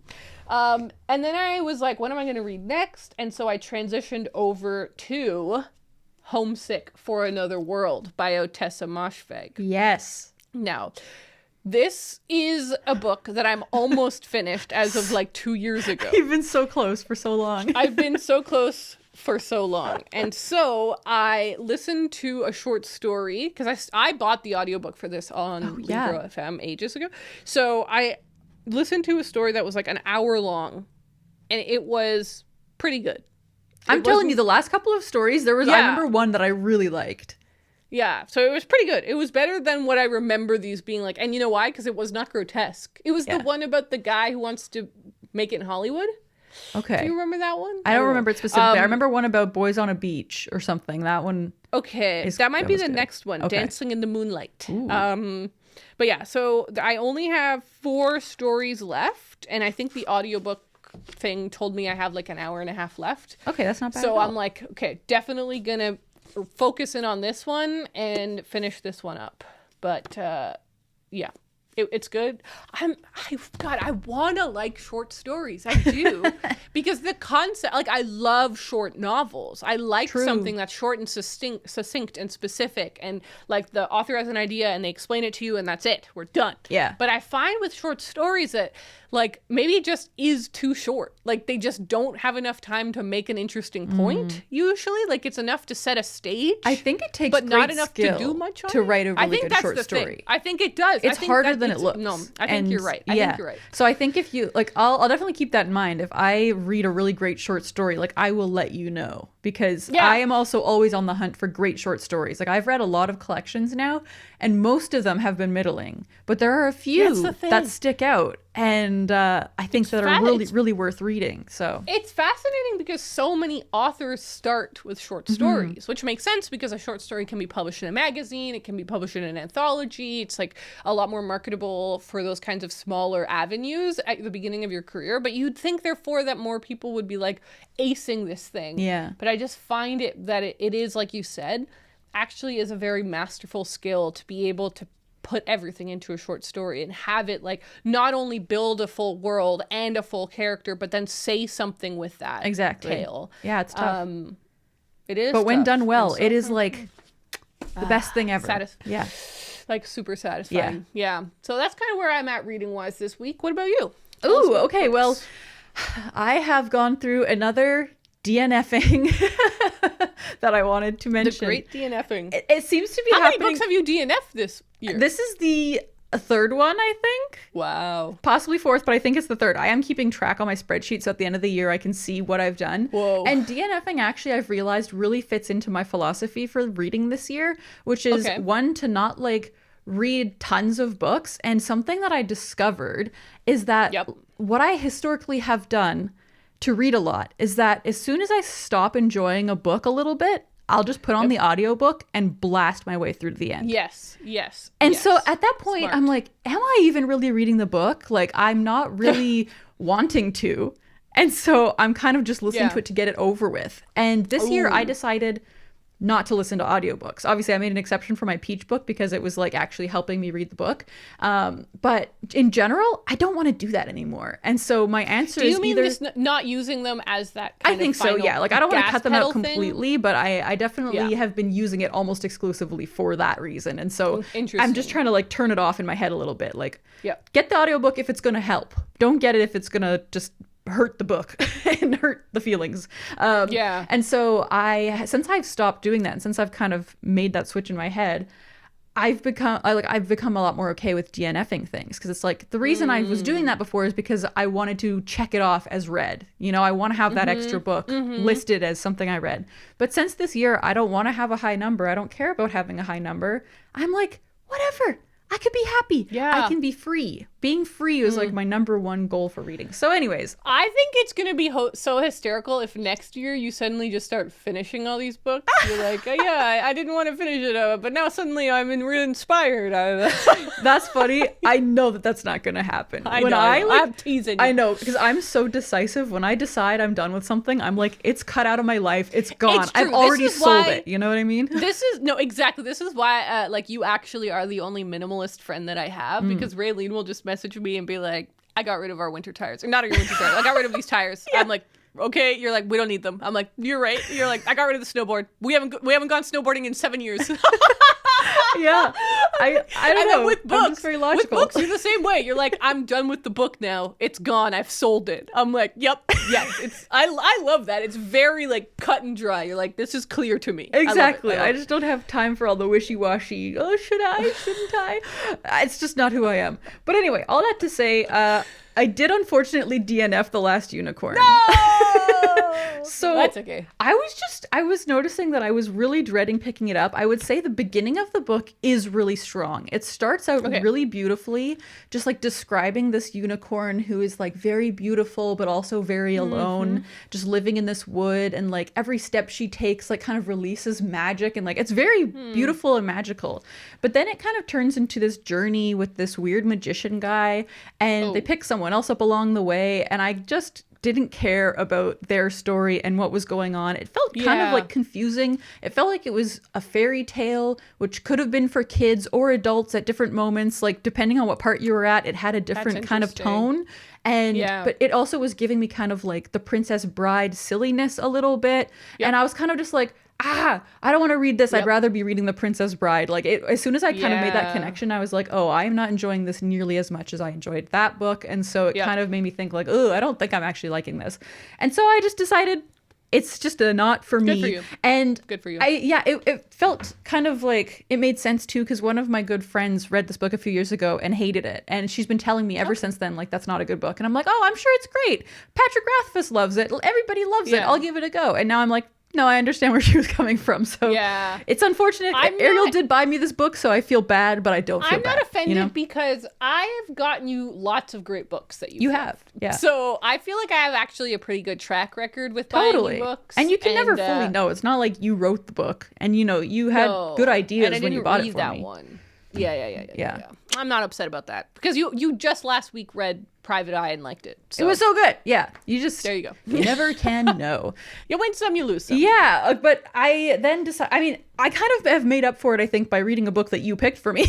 And then I was like, what am I going to read next? And so I transitioned over to Homesick for Another World by Otessa Moshfegh. Yes. Now, this is a book that I'm almost finished as of like 2 years ago. You've been so close for so long. I've been so close for so long. And so I listened to a short story because I bought the audiobook for this on Libro FM ages ago. So I listened to a story that was like an hour long, and it was pretty good. I'm telling you, the last couple of stories, I remember one that I really liked. Yeah, so it was pretty good. It was better than what I remember these being like. And you know why? Because it was not grotesque. It was the one about the guy who wants to make it in Hollywood. Okay. Do you remember that one? I don't remember it specifically. I remember one about boys on a beach or something. That one. Okay, that might be the next one. Okay. Dancing in the Moonlight. But yeah, so I only have 4 stories left. And I think the audiobook thing told me I have like an hour and a half left. Okay, that's not bad. So I'm like, okay, definitely gonna focus in on this one and finish this one up. But yeah, It's good. God, I want to like short stories. I do. Because the concept, like, I love short novels. I like something that's short and succinct and specific. And, like, the author has an idea and they explain it to you and that's it. We're done. Yeah. But I find with short stories that, like, maybe it just is too short. Like, they just don't have enough time to make an interesting point, usually. Like, it's enough to set a stage. I think it takes but great not enough skill to do much on to it. write a really good short story. Thing. I think it does. It's harder than it looks. No, I think you're right. I think you're right. So I think if you, like, I'll definitely keep that in mind. If I read a really great short story, like, I will let you know, because I am also always on the hunt for great short stories. Like, I've read a lot of collections now, and most of them have been middling, but there are a few that stick out, and I think that are really, really worth reading. So it's fascinating because so many authors start with short stories, which makes sense because a short story can be published in a magazine, it can be published in an anthology. It's like a lot more marketable for those kinds of smaller avenues at the beginning of your career. But you'd think, therefore, that more people would be like acing this thing. Yeah. But I just find it that it is, like you said, actually is a very masterful skill to be able to put everything into a short story and have it, like, not only build a full world and a full character, but then say something with that tale. Yeah, it's tough. It is, but when done well, it is like the best thing ever. Yeah, like super satisfying. Yeah. So that's kind of where I'm at reading wise this week. What about you? Ooh, okay. Well, I have gone through another DNFing that I wanted to mention. The great DNFing. It seems to be How happening. many books have you DNF'd this year? This is the third one, I think. Wow. Possibly fourth, but I think it's the third. I am keeping track on my spreadsheet, so at the end of the year I can see what I've done. Whoa. And DNFing, actually, I've realized really fits into my philosophy for reading this year, which is one, to not, like, read tons of books. And something that I discovered is that what I historically have done to read a lot is that as soon as I stop enjoying a book a little bit, I'll just put on the audiobook and blast my way through to the end. Yes. And so at that point, I'm like, am I even really reading the book? Like, I'm not really wanting to. And so I'm kind of just listening to it to get it over with. And this year I decided not to listen to audiobooks. Obviously, I made an exception for my Peach book because it was, like, actually helping me read the book. But in general, I don't want to do that anymore. And so my answer is either... Do you mean just not using them as that kind I think of final so, yeah. Like, I don't want to cut them out completely, thing? But I definitely have been using it almost exclusively for that reason. And so I'm just trying to, like, turn it off in my head a little bit. Like, get the audiobook if it's going to help. Don't get it if it's going to just hurt the book and hurt the feelings. And so since I've stopped doing that, and since I've kind of made that switch in my head, I've become a lot more okay with DNFing things, because it's like the reason I was doing that before is because I wanted to check it off as read. You know, I want to have that extra book listed as something I read. But since this year, I don't want to have a high number. I don't care about having a high number. I'm like, whatever. I could be happy. I can be free. Being free is like my number one goal for reading. So anyways. I think it's going to be so hysterical if next year you suddenly just start finishing all these books. You're like, I didn't want to finish it, but now suddenly I'm really inspired. That's funny. I know that's not going to happen. I'm teasing you. I know, because I'm so decisive. When I decide I'm done with something, I'm like, it's cut out of my life. It's gone. I've already sold it. You know what I mean? Exactly. This is why like, you actually are the only minimalist friend that I have, because Raeleen will just message me and be like, I got rid of our winter tires. Or not your winter tires. I got rid of these tires. I'm like, okay. You're like, we don't need them. I'm like, you're right. You're like, I got rid of the snowboard. We haven't gone snowboarding in 7 years. Yeah. I don't know. With books, I'm just very logical. With books, you're the same way. You're like, I'm done with the book now. It's gone. I've sold it. I'm like, yep. Yes. I love that. It's very, like, cut and dry. You're like, this is clear to me. Exactly. I just don't have time for all the wishy-washy. Oh, should I? Shouldn't I? It's just not who I am. But anyway, all that to say, I did unfortunately DNF The Last Unicorn. No! So that's okay. I was noticing that I was really dreading picking it up. I would say the beginning of the book is really strong. It starts out really beautifully, just like describing this unicorn who is like very beautiful, but also very alone, just living in this wood. And like every step she takes, like kind of releases magic. And like, it's very beautiful and magical. But then it kind of turns into this journey with this weird magician guy, and they pick someone else up along the way. And I just didn't care about their story and what was going on. It felt kind of like confusing. It felt like it was a fairy tale, which could have been for kids or adults at different moments. Like depending on what part you were at, it had a different kind of tone. And but it also was giving me kind of like the Princess Bride silliness a little bit. And I was kind of just like, I don't want to read this. I'd rather be reading The Princess Bride. Like as soon as I kind of made that connection, I was like, oh, I am not enjoying this nearly as much as I enjoyed that book. And so it kind of made me think like, oh, I don't think I'm actually liking this. And so I just decided it's just a not for me. Good for you. And good for you. It felt kind of like it made sense too, because one of my good friends read this book a few years ago and hated it, and she's been telling me ever since then like that's not a good book. And I'm like, oh, I'm sure it's great. Patrick Rothfuss loves it. Everybody loves it. I'll give it a go. And now I'm like, no, I understand where she was coming from. So it's unfortunate. Ariel did buy me this book, so I feel bad, but I don't feel bad. I'm not offended because I have gotten you lots of great books that you have. Yeah. So I feel like I have actually a pretty good track record with buying you books. And you can never fully know. It's not like you wrote the book and you had good ideas when you bought it for me. One. Yeah. I'm not upset about that because you just last week read Private Eye and liked it. So. It was so good. Yeah. There you go. You never can know. You win some, you lose some. Yeah. But I then decided, I mean, I kind of have made up for it, I think, by reading a book that you picked for me.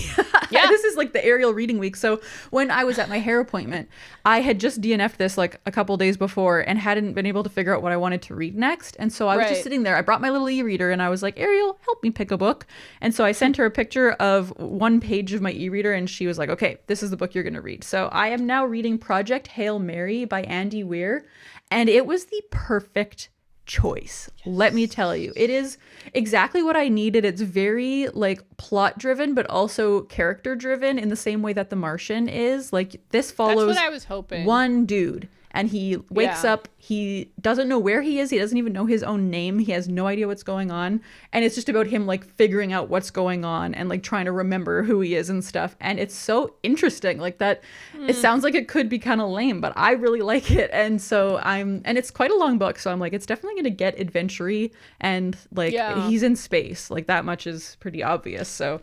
Yeah. This is like the Ariel reading week. So when I was at my hair appointment, I had just DNF'd this like a couple days before and hadn't been able to figure out what I wanted to read next. And so I was just sitting there. I brought my little e-reader and I was like, Ariel, help me pick a book. And so I sent her a picture of one page of my e-reader and she was like, okay, this is the book you're going to read. So I am now reading Project Hail Mary by Andy Weir. And it was the perfect choice. Let me tell you, it is exactly what I needed. It's very like plot driven, but also character driven in the same way that The Martian is. Like this follows That's what I was hoping. One dude. And he wakes up, he doesn't know where he is. He doesn't even know his own name. He has no idea what's going on. And it's just about him like figuring out what's going on and like trying to remember who he is and stuff. And it's so interesting like that. It sounds like it could be kind of lame, but I really like it. And so and it's quite a long book. So I'm like, it's definitely going to get adventure-y and like he's in space. Like that much is pretty obvious. So,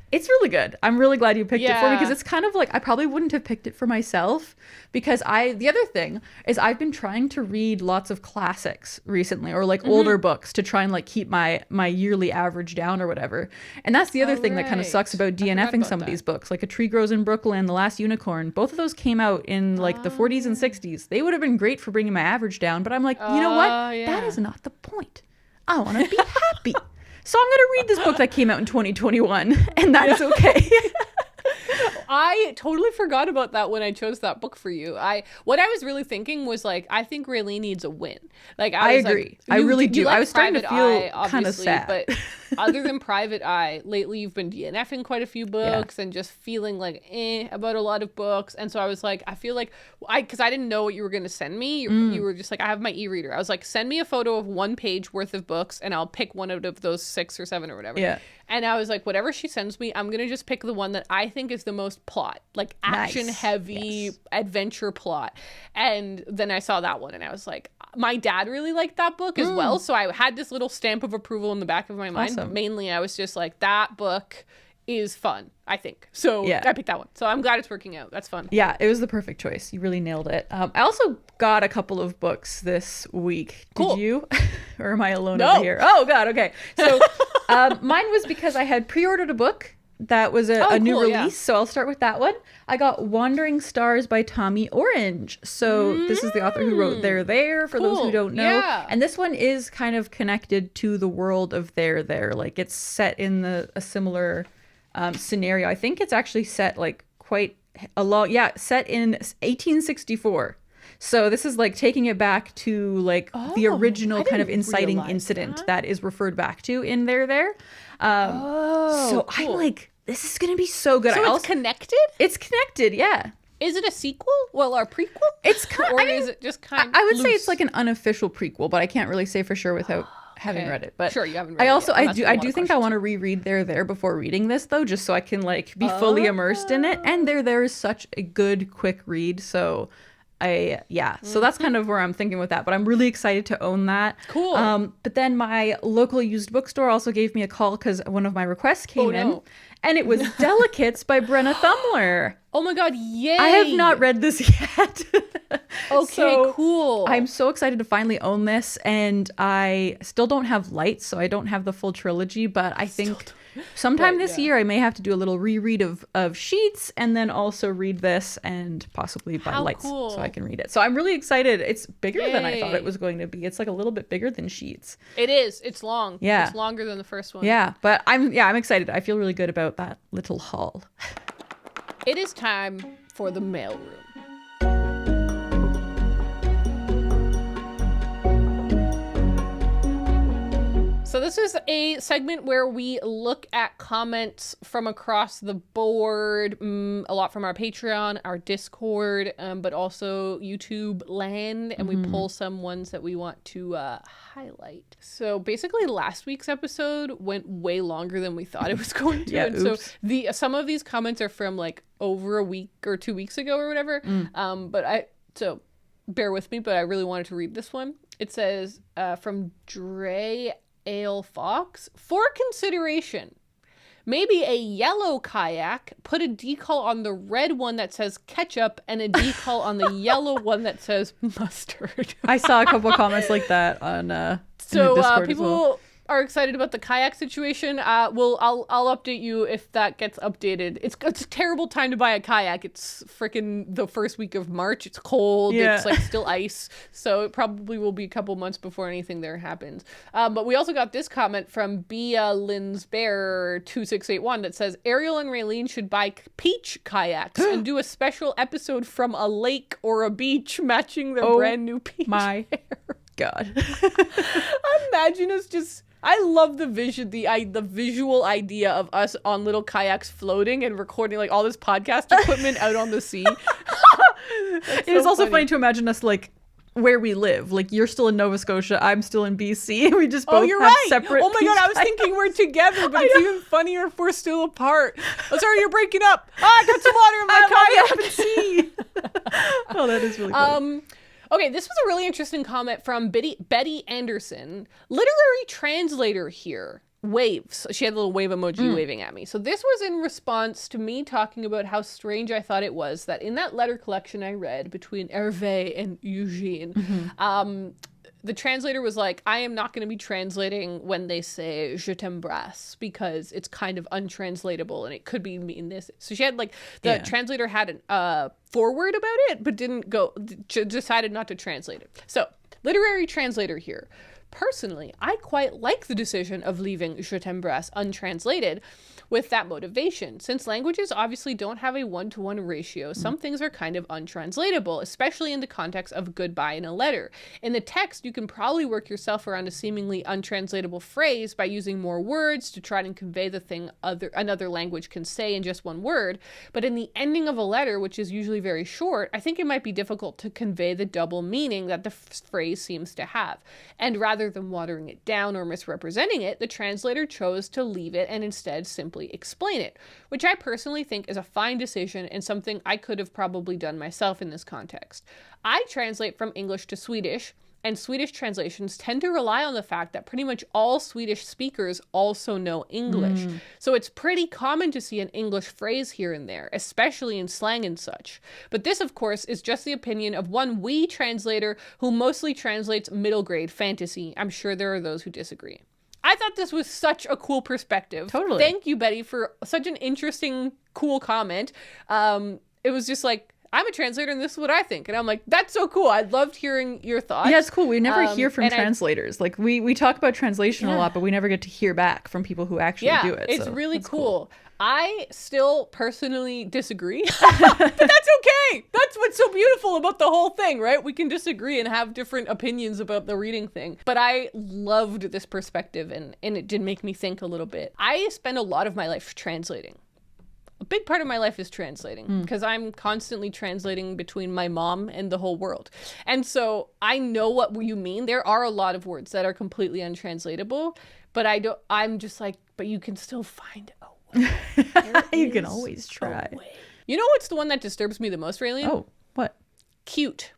it's really good. I'm really glad you picked it for me because it's kind of like I probably wouldn't have picked it for myself because the other thing is I've been trying to read lots of classics recently or like older books to try and like keep my yearly average down or whatever. And that's the other thing that kind of sucks about DNFing some of these books. Like A Tree Grows in Brooklyn, The Last Unicorn, both of those came out in like the 40s and 60s. They would have been great for bringing my average down, but I'm like, you know what? That is not the point. I want to be happy. So I'm going to read this book that came out in 2021, and that is okay. I totally forgot about that when I chose that book for you. What I was really thinking was like, I think Raeleen needs a win. Like I agree. Like, I really do. I was starting to feel kind of sad. But other than Private Eye, lately you've been DNFing quite a few books and just feeling like about a lot of books. And so I was like, I feel like because I didn't know what you were going to send me. You were just like, I have my e-reader. I was like, send me a photo of one page worth of books and I'll pick one out of those 6 or 7 or whatever. Yeah. And I was like, whatever she sends me, I'm going to just pick the one that I think is the most plot, like action heavy adventure plot. And then I saw that one and I was like, my dad really liked that book as well. So I had this little stamp of approval in the back of my mind. But mainly I was just like, that book is fun, I think. So I picked that one. So I'm glad it's working out. That's fun. Yeah, it was the perfect choice. You really nailed it. I also got a couple of books this week. Cool. Did you? Or am I alone over here? Oh, God. Okay. So mine was because I had pre-ordered a book that was a new release. Yeah. So I'll start with that one. I got Wandering Stars by Tommy Orange. So this is the author who wrote There, for those who don't know. Yeah. And this one is kind of connected to the world of There. Like it's set in a similar scenario. I think it's actually set like quite a long, set in 1864. So this is like taking it back to like the original kind of inciting incident that is referred back to in There. So cool. I'm like, this is going to be so good. So it's connected? It's connected, yeah. Is it a sequel? Well, or a prequel? It's kind or is it just kind of I would say it's like an unofficial prequel, but I can't really say for sure without having read it. But sure, you haven't read it yet. I do think I want to reread There before reading this though, just so I can like be fully immersed in it. And There is such a good quick read, so so that's kind of where I'm thinking with that, but I'm really excited to own that. Cool. But then my local used bookstore also gave me a call because one of my requests came in, and it was Delicates by Brenna Thumler. Oh my God, yay! I have not read this yet. Okay, So cool. I'm so excited to finally own this, and I still don't have Lights, so I don't have the full trilogy, but I think sometime this year I may have to do a little reread of Sheets, and then also read this and possibly buy Lights so I can read it. So I'm really excited. It's bigger than I thought it was going to be. It's like a little bit bigger than Sheets. It is. It's long. Yeah. It's longer than the first one. Yeah, but I'm excited. I feel really good about that little haul. It is time for the mailroom. So this is a segment where we look at comments from across the board, a lot from our Patreon, our Discord, but also YouTube land, and we pull some ones that we want to highlight. So basically last week's episode went way longer than we thought it was going to. And so some of these comments are from like over a week or 2 weeks ago or whatever. So bear with me, but I really wanted to read this one. It says from Dre Ale Fox, for consideration, maybe a yellow kayak, put a decal on the red one that says ketchup and a decal on the yellow one that says mustard. I saw a couple of comments like that on so Discord people as well. Are excited about the kayak situation. I'll update you if that gets updated. It's a terrible time to buy a kayak. It's freaking the first week of March. It's cold. Yeah. It's like still ice. So it probably will be a couple months before anything there happens. But we also got this comment from Bia Linsbear 2681 that says Ariel and Raeleen should buy peach kayaks and do a special episode from a lake or a beach matching their brand new peach hair. God. Imagine us just... I love the visual idea of us on little kayaks floating and recording like all this podcast equipment out on the sea. It is also funny to imagine us like where we live. Like you're still in Nova Scotia, I'm still in BC, and we just both have separate. Oh my god, I was thinking we're together, but it's even funnier if we're still apart. Oh, sorry, you're breaking up. Oh, I got some water in my kayak. Oh, that is really funny. Okay, this was a really interesting comment from Betty Anderson, literary translator here. Waves. She had a little wave emoji waving at me. So this was in response to me talking about how strange I thought it was that in that letter collection I read between Hervé and Eugene, the translator was like, I am not going to be translating when they say je t'embrasse because it's kind of untranslatable and it could be mean this. So she had like, the translator had a forward about it, but decided not to translate it. So literary translator here. Personally, I quite like the decision of leaving je t'embrasse untranslated with that motivation. Since languages obviously don't have a one-to-one ratio, some things are kind of untranslatable, especially in the context of goodbye in a letter. In the text, you can probably work yourself around a seemingly untranslatable phrase by using more words to try and convey the thing another language can say in just one word. But in the ending of a letter, which is usually very short, I think it might be difficult to convey the double meaning that the phrase seems to have. And rather than watering it down or misrepresenting it, the translator chose to leave it and instead simply explain it, which I personally think is a fine decision and something I could have probably done myself in this context. I translate from English to Swedish, and Swedish translations tend to rely on the fact that pretty much all Swedish speakers also know English. So it's pretty common to see an English phrase here and there, especially in slang and such. But this, of course, is just the opinion of one wee translator who mostly translates middle grade fantasy. I'm sure there are those who disagree. I thought this was such a cool perspective. Totally. Thank you, Betty, for such an interesting, cool comment. It was just like, I'm a translator and this is what I think. And I'm like, that's so cool. I loved hearing your thoughts. Yeah, it's cool. We never hear from translators. Like we talk about translation a lot, but we never get to hear back from people who actually do it. It's really cool. I still personally disagree, but that's okay. That's what's so beautiful about the whole thing, right? We can disagree and have different opinions about the reading thing. But I loved this perspective and it did make me think a little bit. I spend a lot of my life translating. A big part of my life is translating because I'm constantly translating between my mom and the whole world. And so I know what you mean. There are a lot of words that are completely untranslatable, but I'm just like, but you can still find a way. You can always try. You know what's the one that disturbs me the most, Raeleen? Oh, what? Cute.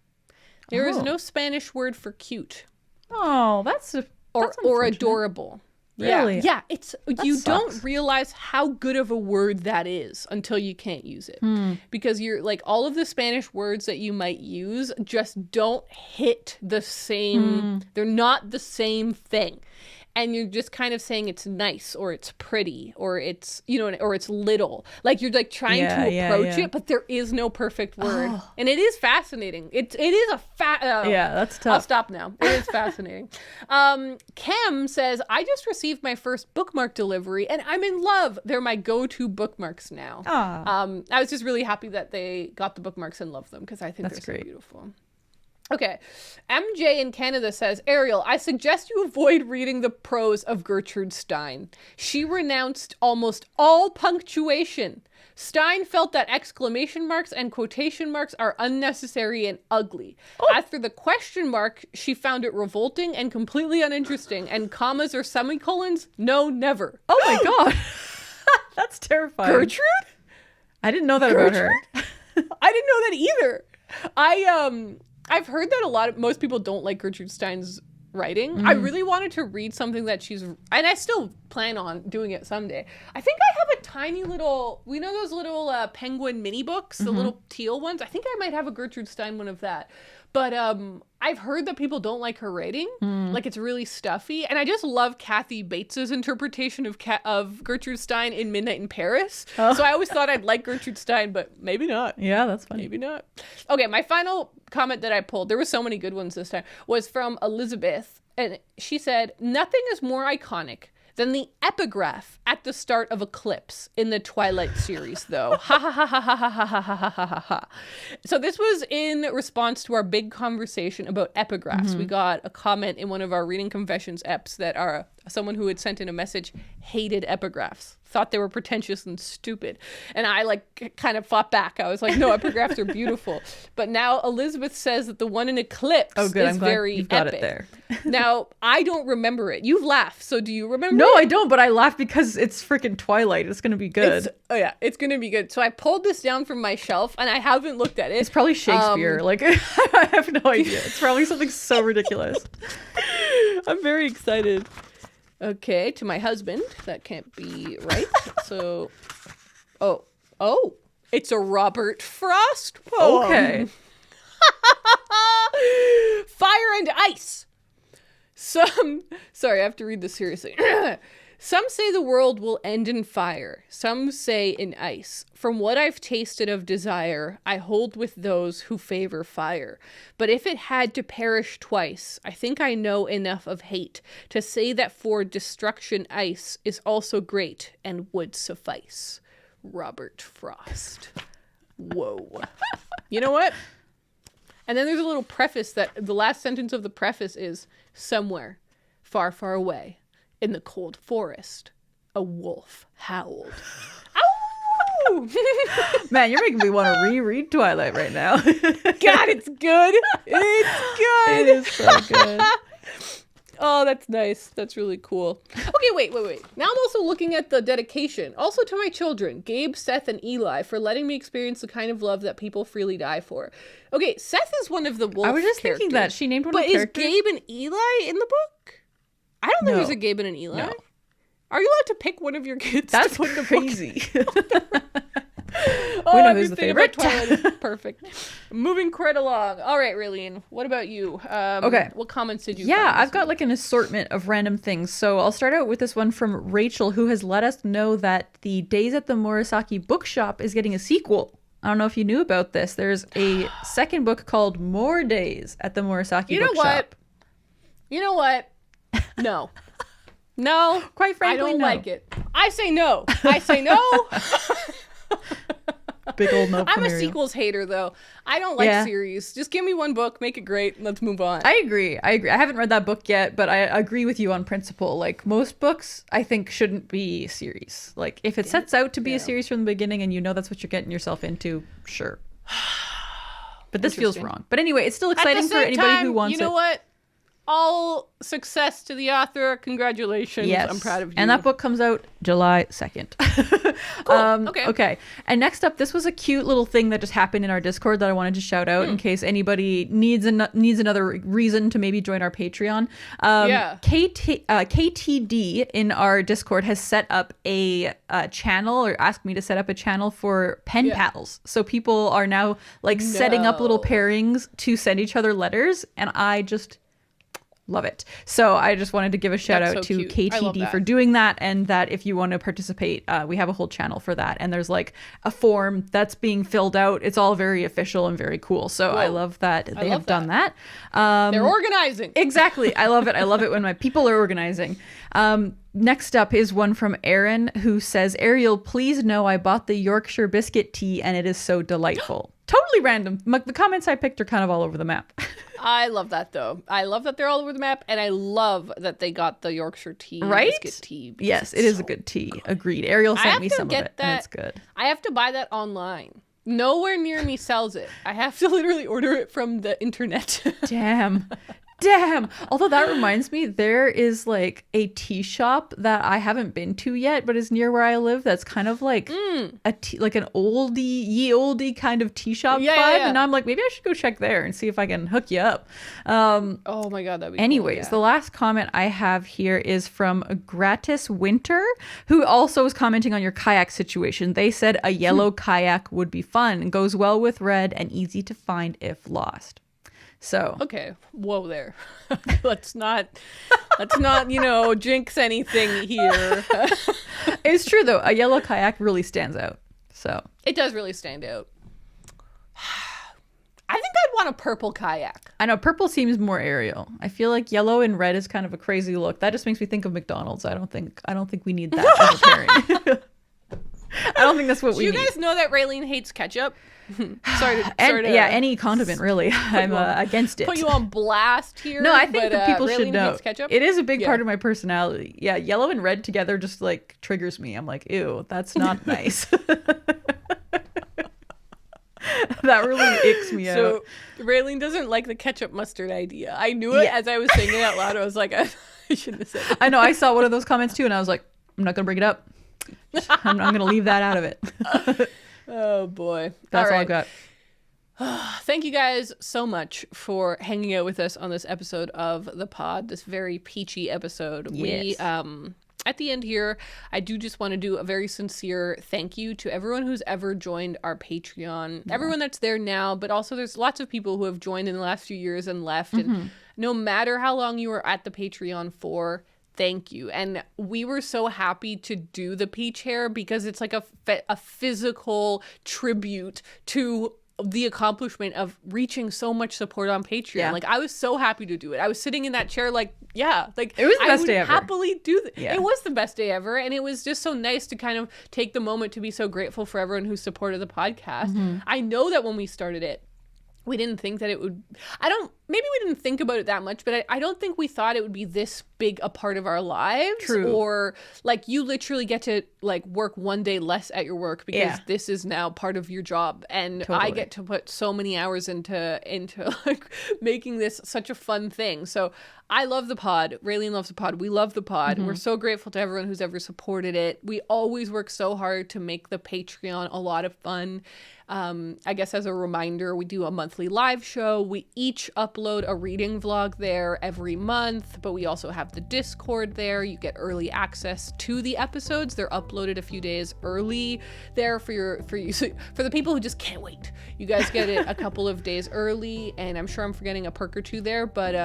There is no Spanish word for cute. Oh, that's or adorable. Really? Yeah. It's you sucks. don't realize how good of a word that is until you can't use it. Because you're like all of the Spanish words that you might use just don't hit the same. They're not the same thing. And you're just kind of saying it's nice or it's pretty or it's, you know, or it's little. Like you're like trying to approach it, but there is no perfect word. And it is fascinating. It is a that's tough. I'll stop now. It is fascinating. Kem says, I just received my first bookmark delivery and I'm in love. They're my go-to bookmarks now. I was just really happy that they got the bookmarks and love them because I think they're so beautiful. Okay, MJ in Canada says, Ariel, I suggest you avoid reading the prose of Gertrude Stein. She renounced almost all punctuation. Stein felt that exclamation marks and quotation marks are unnecessary and ugly. As for the question mark, she found it revolting and completely uninteresting. And commas or semicolons, no, never. Oh my God. That's terrifying. Gertrude? I didn't know that about her. I didn't know that either. I've heard that most people don't like Gertrude Stein's writing. I really wanted to read something that and I still plan on doing it someday. I think I have a tiny little, we know those little penguin mini books, the little teal ones. I think I might have a Gertrude Stein one of that. But I've heard that people don't like her writing. Like it's really stuffy. And I just love Kathy Bates's interpretation of Gertrude Stein in Midnight in Paris. So I always thought I'd like Gertrude Stein, but maybe not. Yeah, that's funny. Maybe not. Okay, my final comment that I pulled, there were so many good ones this time, was from Elizabeth. And she said, nothing is more iconic than the epigraph at the start of Eclipse in the Twilight series, though. Ha ha ha ha ha ha ha ha ha ha ha ha. So this was in response to our big conversation about epigraphs. We got a comment in one of our Reading Confessions eps that someone who had sent in a message hated epigraphs, thought they were pretentious and stupid. And I kind of fought back. I was like, no, epigraphs are beautiful. But now Elizabeth says that the one in Eclipse is very you've got epic. it there. Now, I don't remember it. You've laughed, so do you remember No, it? I don't, but I laugh because it's freaking Twilight. It's going to be good. It's going to be good. So I pulled this down from my shelf, and I haven't looked at it. It's probably Shakespeare. I have no idea. It's probably something so ridiculous. I'm very excited. Okay, to my husband. That can't be right. So, it's a Robert Frost poem. Okay. Fire and Ice. Sorry, I have to read this seriously. Some say the world will end in fire. Some say in ice. From what I've tasted of desire, I hold with those who favor fire. But if it had to perish twice, I think I know enough of hate to say that for destruction ice is also great and would suffice. Robert Frost. Whoa. You know what? And then there's a little preface that the last sentence of the preface is, somewhere far, far away in the cold forest, a wolf howled. Ow! Man, you're making me want to reread Twilight right now. God, it's good. It's good. It is so good. Oh, that's nice. That's really cool. Okay, wait. Now I'm also looking at the dedication. Also to my children, Gabe, Seth, and Eli, for letting me experience the kind of love that people freely die for. Okay, Seth is one of the wolf I was just characters. thinking that. She named one of the characters. But is Gabe and Eli in the book? I don't think there's a Gabe and an Eli. No. Are you allowed to pick one of your kids? That's to put crazy. Oh, we know who's the favorite. Twilight is perfect. Moving right along. All right, Raeleen, what about you? Okay. What comments did you Yeah, find I've got an assortment of random things. So I'll start out with this one from Rachel, who has let us know that the Days at the Murasaki Bookshop is getting a sequel. I don't know if you knew about this. There's a second book called More Days at the Murasaki Bookshop. You know what? No. No. Quite frankly, I don't no. like it. I say no. Big old no. I'm a sequels hater, though. I don't like series. Just give me one book, make it great, and let's move on. I agree. I haven't read that book yet, but I agree with you on principle. Like, most books, I think, shouldn't be series. Like, if it sets out to be a series from the beginning and you know that's what you're getting yourself into, sure. But this feels wrong. But anyway, it's still exciting for anybody who wants it. You know what? all success to the author. Congratulations. Yes. I'm proud of you. And that book comes out July 2nd. Cool. Okay. And next up, this was a cute little thing that just happened in our Discord that I wanted to shout out in case anybody needs another reason to maybe join our Patreon. KTD in our Discord has set up a channel, or asked me to set up a channel for pen pals. So people are now like setting up little pairings to send each other letters, and I just love it. So I just wanted to give a shout out to KTD for doing that, and that if you want to participate, we have a whole channel for that, and there's like a form that's being filled out. It's all very official and very cool. So I love that they have done that. They're organizing. Exactly. I love it. I love it when my people are organizing. Next up is one from Aaron, who says, Ariel, please know I bought the Yorkshire biscuit tea and it is so delightful. Totally random. The comments I picked are kind of all over the map. I love that, though. I love that they're all over the map, and I love that they got the Yorkshire tea, biscuit tea. Yes, it is a good tea. Agreed. Ariel sent me some of it, and it's good. I have to buy that online. Nowhere near me sells it. I have to literally order it from the internet. Damn. Although that reminds me, there is like a tea shop that I haven't been to yet, but is near where I live. That's kind of like like an oldie kind of tea shop vibe. Yeah. And now I'm like, maybe I should go check there and see if I can hook you up. Oh my God, that'd be anyways, cool, the last comment I have here is from Gratis Winter, who also was commenting on your kayak situation. They said a yellow kayak would be fun, goes well with red, and easy to find if lost. So okay, whoa there. let's not jinx anything here. It's true though, a yellow kayak really stands out. So it does really stand out. I think I'd want a purple kayak. I know purple seems more Ariel. I feel like yellow and red is kind of a crazy look. That just makes me think of McDonald's. I don't think we need that as a pairing. I don't think that's what we need. Do you guys know that Raeleen hates ketchup? Sorry to any condiment really. I'm against it. Put you on blast here. No, I think that people should know. It is a big part of my personality. Yeah, yellow and red together just like triggers me. I'm like, ew, that's not nice. That really icks me out. So Raeleen doesn't like the ketchup mustard idea. I knew it as I was saying it out loud. I was like, I shouldn't have said it. I know. I saw one of those comments too, and I was like, I'm not gonna bring it up. I'm gonna leave that out of it. Oh boy. That's all I've got. Thank you guys so much for hanging out with us on this episode of the pod, this very peachy episode. Yes. We at the end here, I do just want to do a very sincere thank you to everyone who's ever joined our Patreon, everyone that's there now, but also there's lots of people who have joined in the last few years and left. And no matter how long you were at the Patreon for, thank you. And we were so happy to do the peach hair because it's like a physical tribute to the accomplishment of reaching so much support on Patreon. Yeah. Like I was so happy to do it. I was sitting in that chair like, yeah, like it was the best day ever. Happily do that. Yeah. It was the best day ever. And it was just so nice to kind of take the moment to be so grateful for everyone who supported the podcast. I know that when we started it, we didn't think that it would, maybe we didn't think about it that much, but I don't think we thought it would be this big a part of our lives. True. Or like you literally get to like work one day less at your work because this is now part of your job. And totally. I get to put so many hours into like making this such a fun thing. So I love the pod. Raeleen loves the pod. We love the pod. We're so grateful to everyone who's ever supported it. We always work so hard to make the Patreon a lot of fun. I guess as a reminder, we do a monthly live show. We each upload a reading vlog there every month, but we also have the Discord there. You get early access to the episodes. They're uploaded a few days early there for you. So for the people who just can't wait, you guys get it a couple of days early, and I'm sure I'm forgetting a perk or two there, but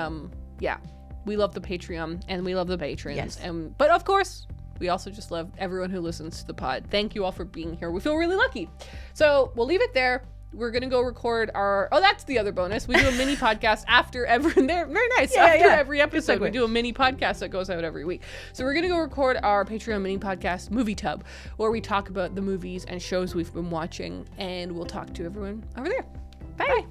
yeah, we love the Patreon and we love the patrons. Yes. But of course, we also just love everyone who listens to the pod. Thank you all for being here. We feel really lucky. So we'll leave it there. We're going to go record that's the other bonus. We do a mini podcast after every, they're very nice. Every episode, we do a mini podcast that goes out every week. So we're going to go record our Patreon mini podcast, Movie Tub, where we talk about the movies and shows we've been watching, and we'll talk to everyone over there. Bye.